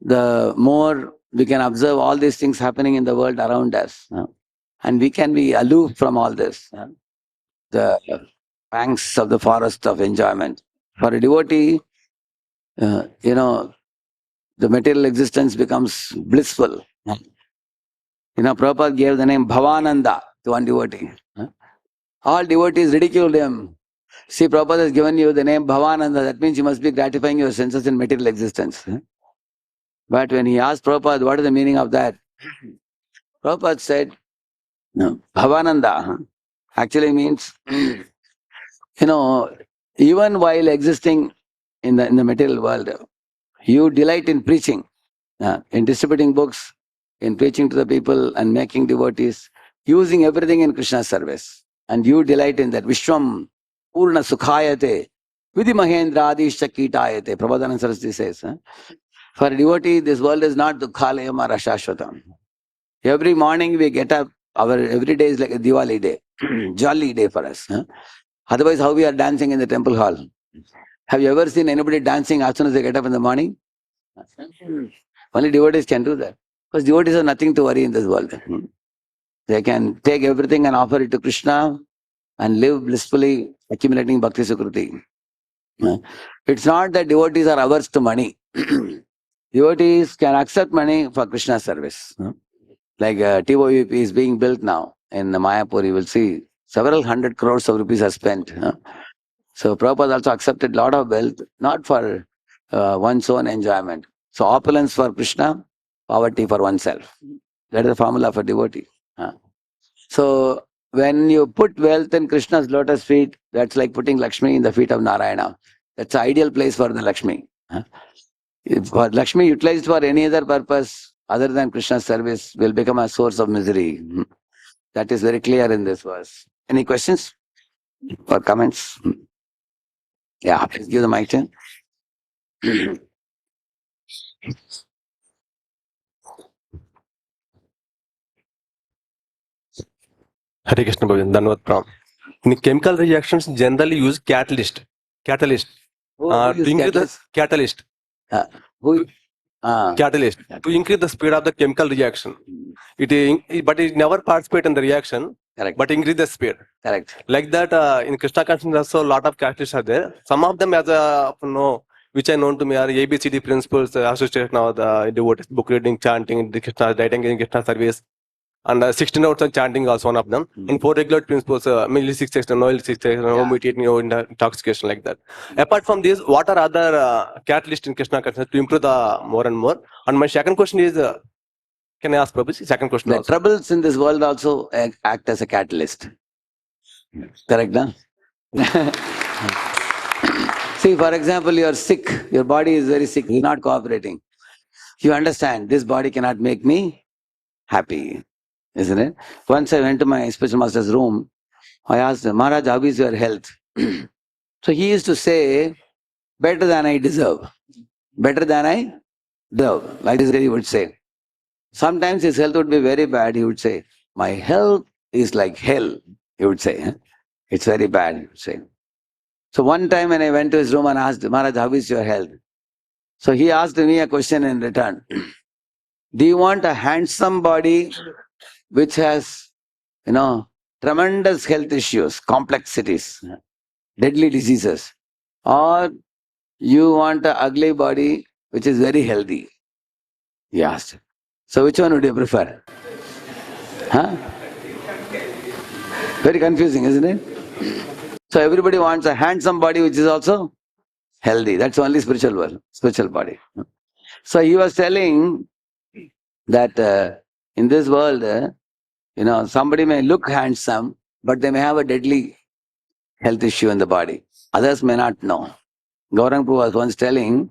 the more we can observe all these things happening in the world around us. And we can be aloof from all this. The banks of the forest of enjoyment. For a devotee, the material existence becomes blissful. Prabhupada gave the name Bhavananda to one devotee. All devotees ridiculed him. See, Prabhupada has given you the name Bhavananda. That means you must be gratifying your senses in material existence. But when he asked Prabhupada, what is the meaning of that? Prabhupada said, no, Bhavananda actually means, even while existing in the material world, you delight in preaching, in distributing books, in preaching to the people and making devotees, using everything in Krishna's service. And you delight in that. Vishwam Purna Sukhayate Vidhi Mahendra Adishya Kitayate. Prabhupada Saraswati says, for a devotee, this world is not Dukhalayam or Ashashvatam. Every morning we get up, our every day is like a Diwali day, jolly day for us. Otherwise, how we are dancing in the temple hall? Have you ever seen anybody dancing as soon as they get up in the morning? Only devotees can do that. Because devotees have nothing to worry in this world. They can take everything and offer it to Krishna and live blissfully, accumulating bhakti sukruti. It's not that devotees are averse to money. Devotees can accept money for Krishna service. Like TOUP is being built now in Mayapur, you will see several hundred crores of rupees are spent. So Prabhupada also accepted a lot of wealth, not for one's own enjoyment. So opulence for Krishna, poverty for oneself. That is the formula for devotee. So when you put wealth in Krishna's lotus feet, that's like putting Lakshmi in the feet of Narayana. That's the ideal place for the Lakshmi. If for Lakshmi utilized for any other purpose other than Krishna's service will become a source of misery. That is very clear in this verse. Any questions or comments? Yeah, please give the mic to him. Hare Krishna Bhajan, Dhanavad Pram. In chemical reactions, generally use catalyst. Who To use increase catalyst? the catalyst. Who? Catalyst. To increase the speed of the chemical reaction. But it never participate in the reaction. Correct. But increase the speed. Correct. Like that, in Krishna consciousness also a lot of catalysts are there. Some of them as which are known to me are ABCD principles, association of the devotees, book reading, chanting, the Krishna, writing in Krishna service. And 16 hours of chanting also one of them. In 4 regular principles, mainly 6 section, no 6 section, no meditation, no intoxication, like that. Apart from this, what are other catalysts in Krishna consciousness to improve the more and more? And my second question is, can I ask Prabhu? Second question The also. troubles in this world also act as a catalyst. Correct, no? See, for example, you are sick. Your body is very sick. You're not cooperating. You understand, this body cannot make me happy. Isn't it? Once I went to my special master's room, I asked him, Maharaj, how is your health? So he used to say, better than I deserve. Better than I deserve. Like this he would say. Sometimes his health would be very bad. He would say, my health is like hell. He would say, it's very bad. He would say. So one time when I went to his room and asked, Maharaj, how is your health? So he asked me a question in return. Do you want a handsome body which has, tremendous health issues, complexities, deadly diseases? Or you want an ugly body which is very healthy? He asked. So which one would you prefer? Huh? Very confusing, isn't it? So everybody wants a handsome body which is also healthy. That's only spiritual world, spiritual body. So he was telling that in this world, somebody may look handsome, but they may have a deadly health issue in the body. Others may not know. Gauranga Prabhu was once telling,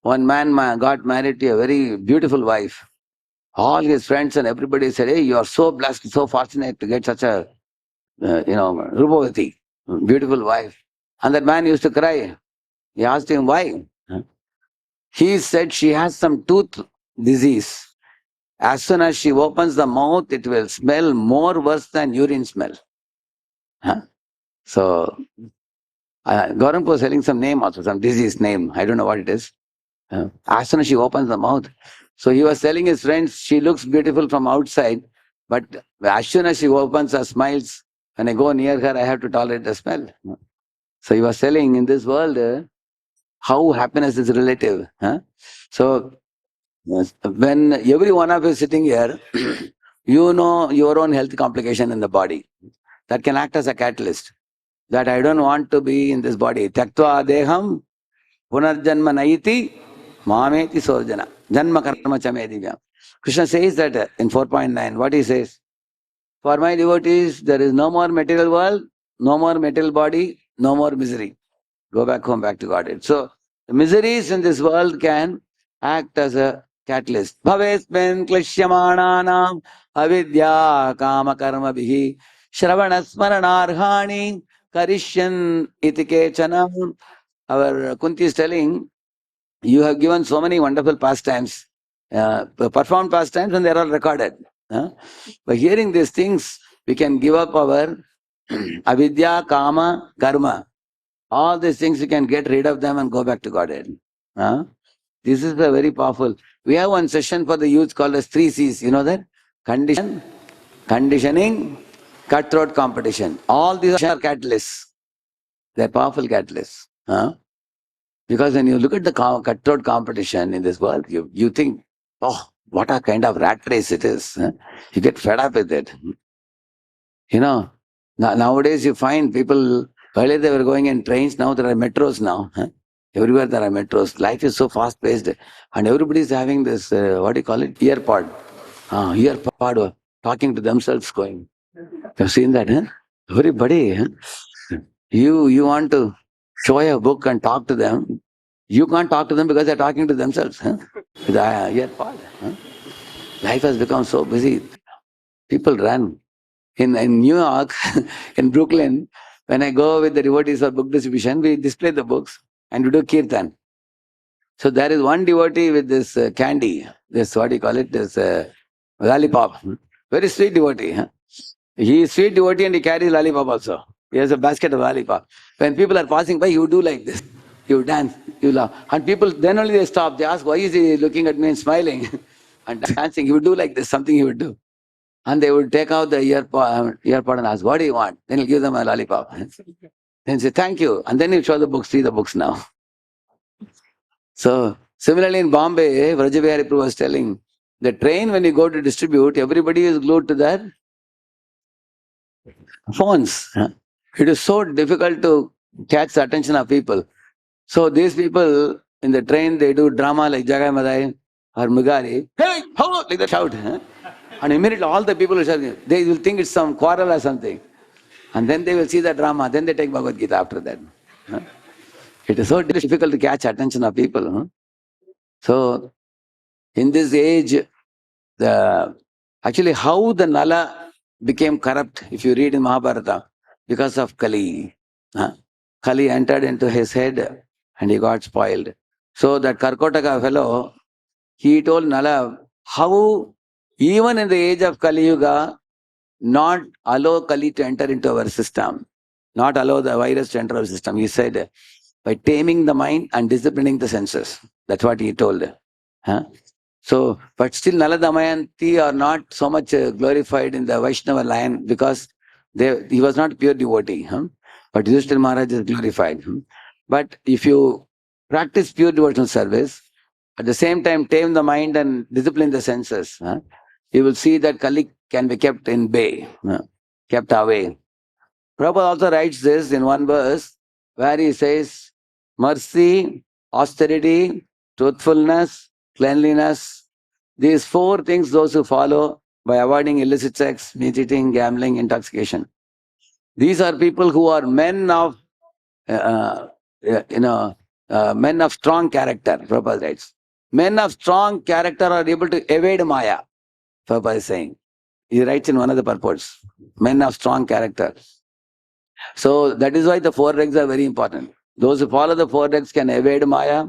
one man got married to a very beautiful wife. All his friends and everybody said, hey, you are so blessed, so fortunate to get such a, Rupavati, beautiful wife. And that man used to cry. He asked him, why? He said she has some tooth disease. As soon as she opens the mouth, it will smell more worse than urine smell. So, Gauranga was selling some name also, some disease name. I don't know what it is. As soon as she opens the mouth. So he was telling his friends, she looks beautiful from outside, but as soon as she opens her smiles, when I go near her, I have to tolerate the smell. So he was telling in this world how happiness is relative. So yes, when every one of you is sitting here, you know your own health complication in the body. That can act as a catalyst. That I don't want to be in this body. Tyaktva deham punarjanma naiti mameti sorjana. Janma karma chame divyam. Krishna says that in 4.9. What he says? For my devotees, there is no more material world, no more material body, no more misery. Go back home, back to Godhead. So the miseries in this world can act as a catalyst. Bhavesmen klishyamananam avidya kama karma bihi shravana smaranarhani karishyan itikechanam. Our Kunti is telling, you have given so many wonderful pastimes, performed pastimes, and they are all recorded. By hearing these things, we can give up our avidya, kama, karma. All these things, you can get rid of them and go back to Godhead. This is a very powerful. We have one session for the youth called as 3 C's. You know that? Condition, conditioning, cutthroat competition. All these are catalysts. They're powerful catalysts. Because when you look at the cutthroat competition in this world, you think, oh, what a kind of rat race it is. You get fed up with it. Nowadays you find people, earlier they were going in trains, now there are metros now. Everywhere there are metros. Life is so fast paced and everybody is having this, what do you call it? Earpod. Earpod, talking to themselves going. You've seen that, huh? Everybody, you want to show a book and talk to them. You can't talk to them because they're talking to themselves. With the earpod. Life has become so busy. People run. In New York, in Brooklyn, when I go with the devotees for book distribution, we display the books and we do kirtan. So there is one devotee with this candy, this what do you call it, this lollipop. Very sweet devotee. He is sweet devotee and he carries lollipop also. He has a basket of lollipop. When people are passing by, he would do like this. He would dance, he would laugh. And people, then only they stop. They ask, why is he looking at me and smiling and dancing? He would do like this, something he would do. And they would take out the earpod and ask, what do you want? Then he'll give them a lollipop. Then say, thank you. And then he'll show the books, see the books now. So, similarly in Bombay, Vrajabihari Prabhu was telling, the train when you go to distribute, everybody is glued to their phones. It is so difficult to catch the attention of people. So these people in the train, they do drama like Jagai Madai or Mugari. Hey, ho! Like that shout. And immediately all the people will shout. They will think it's some quarrel or something. And then they will see the drama. Then they take Bhagavad Gita after that. It is so difficult to catch attention of people. So in this age, actually how the Nala became corrupt, if you read in Mahabharata, because of Kali. Kali entered into his head and he got spoiled. So that Karkotaka fellow, he told Nala, how even in the age of Kali Yuga, not allow Kali to enter into our system, not allow the virus to enter our system. He said, by taming the mind and disciplining the senses. That's what he told. So, but still Nala Damayanti are not so much glorified in the Vaishnava line because he was not pure devotee. But Yudhishthira Maharaj is glorified. But if you practice pure devotional service, at the same time tame the mind and discipline the senses, you will see that Kali can be kept in bay, kept away. Prabhupada also writes this in one verse where he says, mercy, austerity, truthfulness, cleanliness, these 4 things those who follow by avoiding illicit sex, meat eating, gambling, intoxication. These are people who are men of, men of strong character, Prabhupada writes. Men of strong character are able to evade Maya, Prabhupada is saying. He writes in one of the purports, men of strong character. So that is why the 4 regs are very important. Those who follow the 4 regs can evade Maya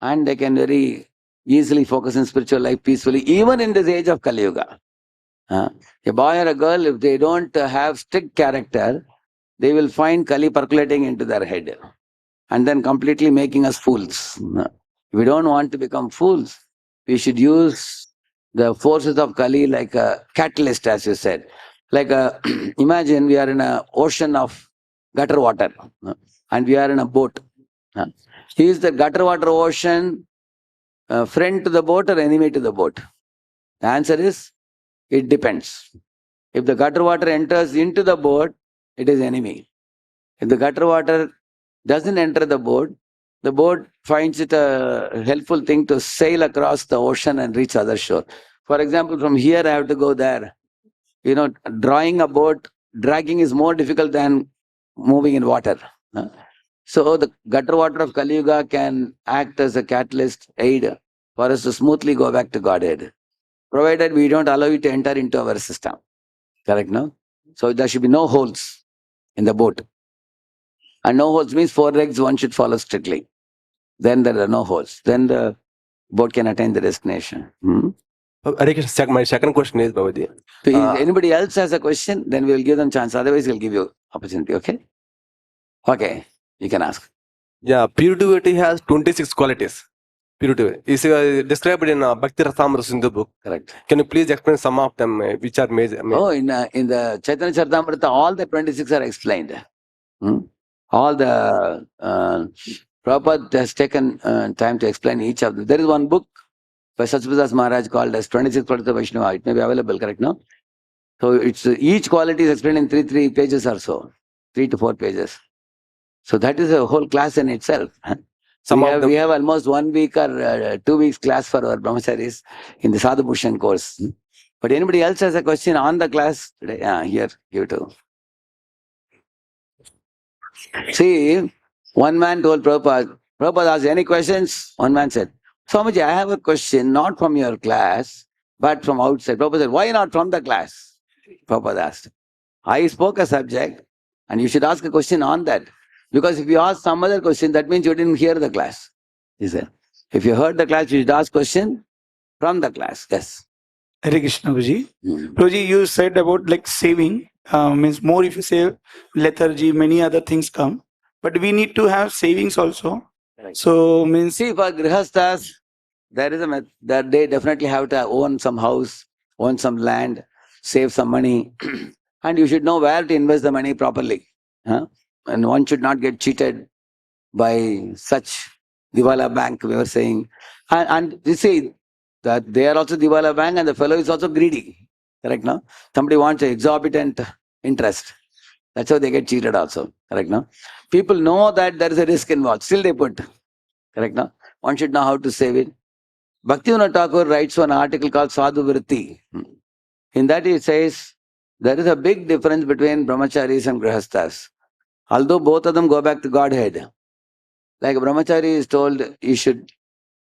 and they can very easily focus in spiritual life peacefully, even in this age of Kali Yuga. A boy or a girl, if they don't have strict character, they will find Kali percolating into their head and then completely making us fools. If we don't want to become fools, we should use the forces of Kali like a catalyst, as you said. Like imagine we are in an ocean of gutter water and we are in a boat. Is the gutter water ocean friend to the boat or enemy to the boat? The answer is it depends. If the gutter water enters into the boat, it is enemy. If the gutter water doesn't enter the boat finds it a helpful thing to sail across the ocean and reach other shore. For example, from here I have to go there. Drawing a boat, dragging is more difficult than moving in water. So the gutter water of Kali Yuga can act as a catalyst aid for us to smoothly go back to Godhead, provided we don't allow it to enter into our system. Correct, no? So there should be no holes in the boat. And no holes means 4 legs one should follow strictly. Then there are no holes. Then the boat can attain the destination. My second question is, Babaji. So if anybody else has a question, then we will give them chance. Otherwise, we'll give you opportunity. Okay? Okay. You can ask. Yeah, pure devotee has 26 qualities. Pure devotee is described in Bhakti Rasamrita Sindhu book. Correct. Can you please explain some of them which are major? Oh, in the Chaitanya Charitamrita, all the 26 are explained. All the Prabhupada has taken time to explain each of them. There is one book by Satchidananda Maharaj called as 26 Qualities of Vaishnava. It may be available, correct, no? So it's each quality is explained in three pages or so, 3 to 4 pages. So that is a whole class in itself. We have almost 1 week or 2 weeks class for our brahmacharis in the Sadhu Bhushan course. But anybody else has a question on the class today? Yeah, here, you too. See, one man told Prabhupada asked, any questions? One man said, Swamiji, I have a question, not from your class, but from outside. Prabhupada said, why not from the class? Prabhupada asked, I spoke a subject and you should ask a question on that. Because if you ask some other question, that means you didn't hear the class. He said, if you heard the class, you should ask question from the class. Yes. Hare Krishna, Prabhuji. Prabhuji, you said about like saving, means more if you save lethargy, many other things come. But we need to have savings also. Right. So means... See, for grihasthas, there is that they definitely have to own some house, own some land, save some money. And you should know where to invest the money properly. And one should not get cheated by such Diwala bank, we were saying. And you see that they are also Diwala bank and the fellow is also greedy. Correct, no? Somebody wants an exorbitant interest. That's how they get cheated also. Correct, no? People know that there is a risk involved. Still they put. Correct, no? One should know how to save it. Bhaktivinoda Thakur writes one article called Sadhu Vritti. In that he says, there is a big difference between brahmacharis and grihasthas. Although both of them go back to Godhead. Like a brahmachari is told, you should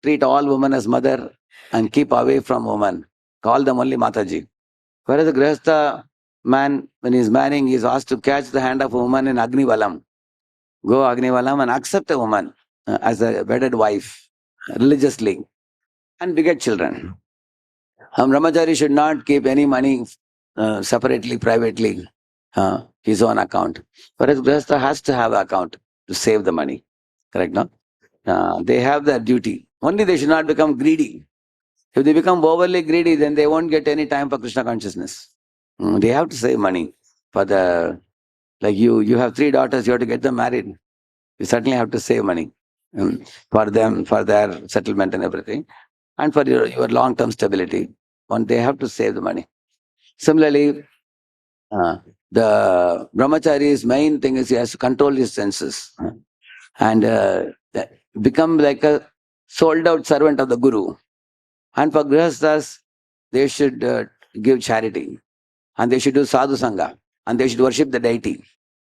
treat all women as mother and keep away from women. Call them only Mataji. Whereas a grihastha man, when he is marrying, he is asked to catch the hand of a woman in Agni Valam. Go Agni Valam and accept a woman as a wedded wife religiously and beget children. Brahmachari should not keep any money separately, privately, his own account. Whereas grihastha has to have an account to save the money. Correct, no? They have their duty. Only they should not become greedy. If they become overly greedy, then they won't get any time for Krishna consciousness. They have to save money. For like you have 3 daughters, you have to get them married. You certainly have to save money for them, for their settlement and everything. And for your long-term stability. They have to save the money. Similarly, the brahmachari's main thing is he has to control his senses and become like a sold-out servant of the Guru. And for grihasthas, they should give charity and they should do sadhu sangha and they should worship the deity.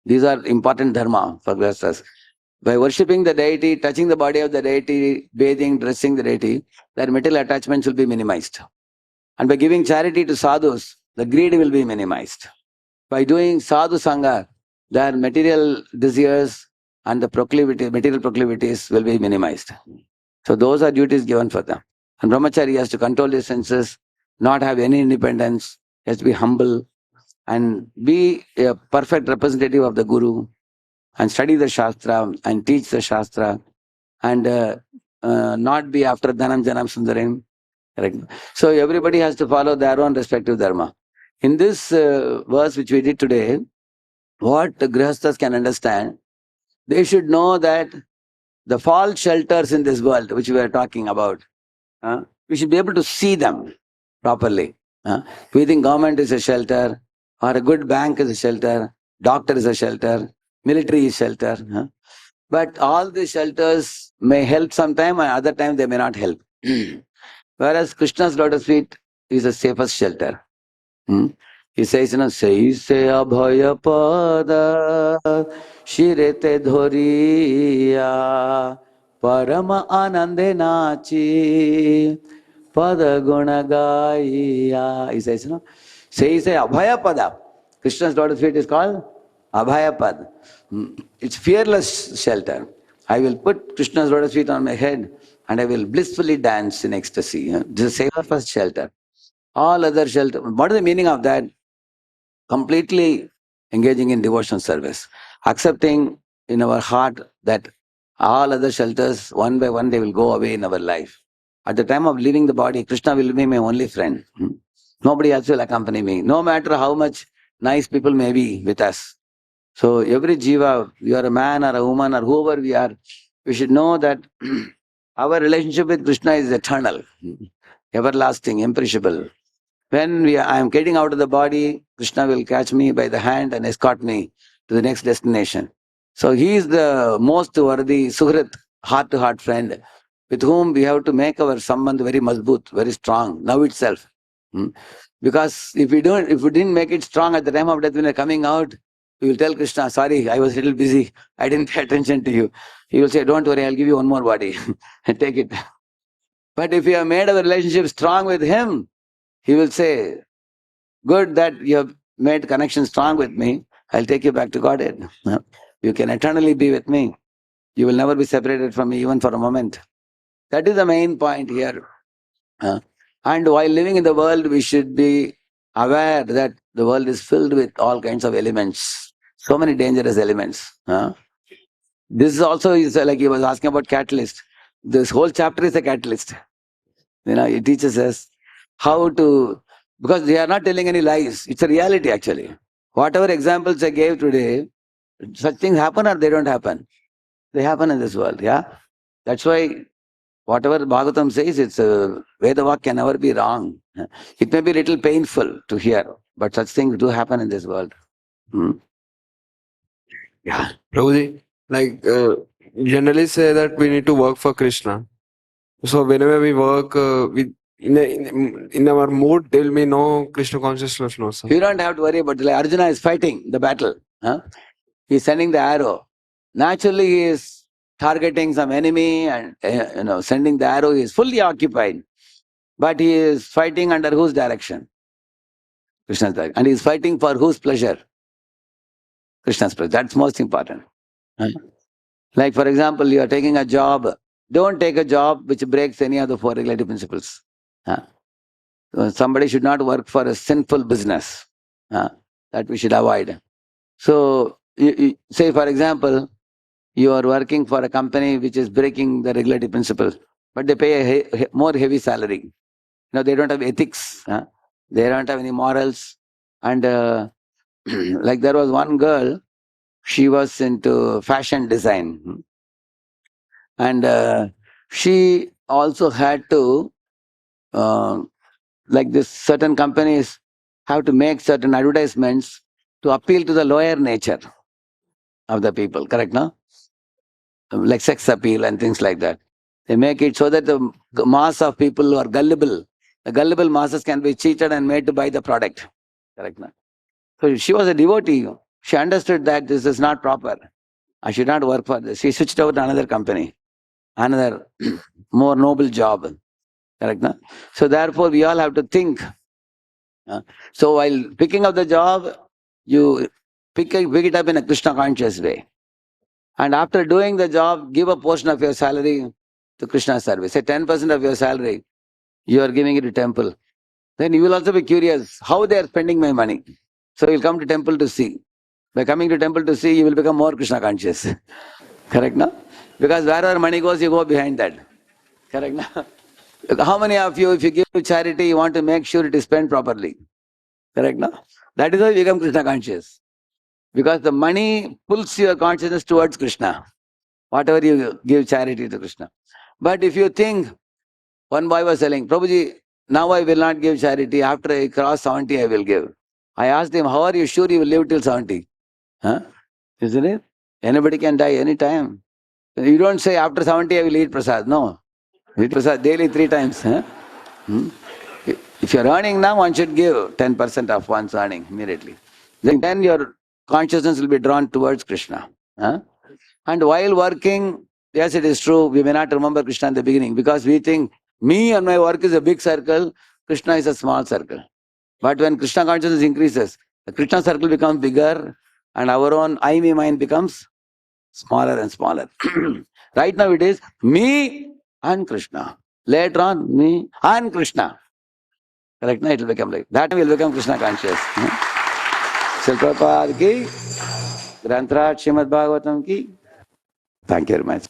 These are important dharma for grihasthas. By worshipping the deity, touching the body of the deity, bathing, dressing the deity, their material attachments will be minimized. And by giving charity to sadhus, the greed will be minimized. By doing sadhu sangha, their material desires and the material proclivities will be minimized. So those are duties given for them. And brahmachari has to control his senses, not have any independence, has to be humble and be a perfect representative of the Guru and study the Shastra and teach the Shastra and not be after Dhanam Janam Sundarim. Correct. So everybody has to follow their own respective dharma. In this verse which we did today, what the Grihasthas can understand, they should know that the false shelters in this world, which we are talking about, we should be able to see them properly. We think government is a shelter, or a good bank is a shelter, doctor is a shelter, military is shelter. But all these shelters may help sometime, and other time they may not help. Whereas Krishna's lotus feet is the safest shelter. He says, Seise abhaya pada shirete dhoriya parama anande nachi pada guna gaya. He says, Seise abhaya pada. Krishna's lotus feet is called abhaya pada. It's fearless shelter. I will put Krishna's lotus feet on my head and I will blissfully dance in ecstasy. This is the safest shelter. All other shelter. What is the meaning of that? Completely engaging in devotional service, accepting in our heart that all other shelters, one by one, they will go away in our life. At the time of leaving the body, Krishna will be my only friend. Nobody else will accompany me, no matter how much nice people may be with us. So every jiva, you are a man or a woman or whoever we are, we should know that our relationship with Krishna is eternal, everlasting, imperishable. When I am getting out of the body, Krishna will catch me by the hand and escort me to the next destination. So he is the most worthy suhrit, heart-to-heart friend, with whom we have to make our sambandh very mazboot, very strong, now itself. Because if we didn't make it strong at the time of death when we are coming out, we will tell Krishna, sorry, I was a little busy, I didn't pay attention to you. He will say, don't worry, I'll give you one more body, take it. But if we have made our relationship strong with him, he will say, good that you have made connection strong with me. I'll take you back to Godhead. You can eternally be with me. You will never be separated from me even for a moment. That is the main point here. And while living in the world, we should be aware that the world is filled with all kinds of elements. So many dangerous elements. This is also, like he was asking about catalyst. This whole chapter is a catalyst. It teaches us how to, because they are not telling any lies. It's a reality actually. Whatever examples I gave today, such things happen or they don't happen. They happen in this world, yeah. That's why whatever Bhagavatam says, it's Vedavak can never be wrong. It may be a little painful to hear, but such things do happen in this world. Yeah. Prabhuji, generally say that we need to work for Krishna. So whenever we work, in our mood, there will be no Krishna consciousness. No, sir. You don't have to worry about it. Like Arjuna is fighting the battle. He's sending the arrow. Naturally, he is targeting some enemy and sending the arrow. He is fully occupied. But he is fighting under whose direction? Krishna's direction. And he is fighting for whose pleasure? Krishna's pleasure. That's most important. Like for example, you are taking a job. Don't take a job which breaks any of the four regulative principles. Somebody should not work for a sinful business. That we should avoid. So, say for example, you are working for a company which is breaking the regulative principles, but they pay a more heavy salary. They don't have ethics. They don't have any morals. And like there was one girl, she was into fashion design. And she also had to, like this certain companies have to make certain advertisements to appeal to the lower nature of the people, correct, no? Like sex appeal and things like that. They make it so that the mass of people who are gullible, the gullible masses can be cheated and made to buy the product, correct, no? So she was a devotee. She understood that this is not proper. I should not work for this. She switched over to another company, another more noble job, correct, no? So therefore we all have to think. So while picking up the job, you pick it up in a Krishna conscious way. And after doing the job, give a portion of your salary to Krishna service. Say 10% of your salary, you are giving it to temple. Then you will also be curious how they are spending my money. So you'll come to temple to see. By coming to temple to see, you will become more Krishna conscious. Correct, no? Because wherever money goes, you go behind that. Correct now? How many of you, if you give charity, you want to make sure it is spent properly? Correct now? That is how you become Krishna conscious. Because the money pulls your consciousness towards Krishna. Whatever you give charity to Krishna. But if you think, one boy was telling, Prabhuji, now I will not give charity. After I cross 70, I will give. I asked him, how are you sure you will live till 70? Huh? Isn't it? Anybody can die anytime. You don't say, after 70, I will eat prasad. No. Eat prasad daily 3 times. Huh? If you are earning now, one should give 10% of one's earning immediately. Then your consciousness will be drawn towards Krishna. Huh? And while working, yes, it is true, we may not remember Krishna in the beginning because we think me and my work is a big circle, Krishna is a small circle. But when Krishna consciousness increases, the Krishna circle becomes bigger and our own I, me mind becomes smaller and smaller. Right now it is me and Krishna. Later on, me and Krishna. Correct? Now it will become like that. Will become Krishna conscious. Srila Prabhupada ki, Granthrat Srimad Bhagavatam ki. Thank you very much.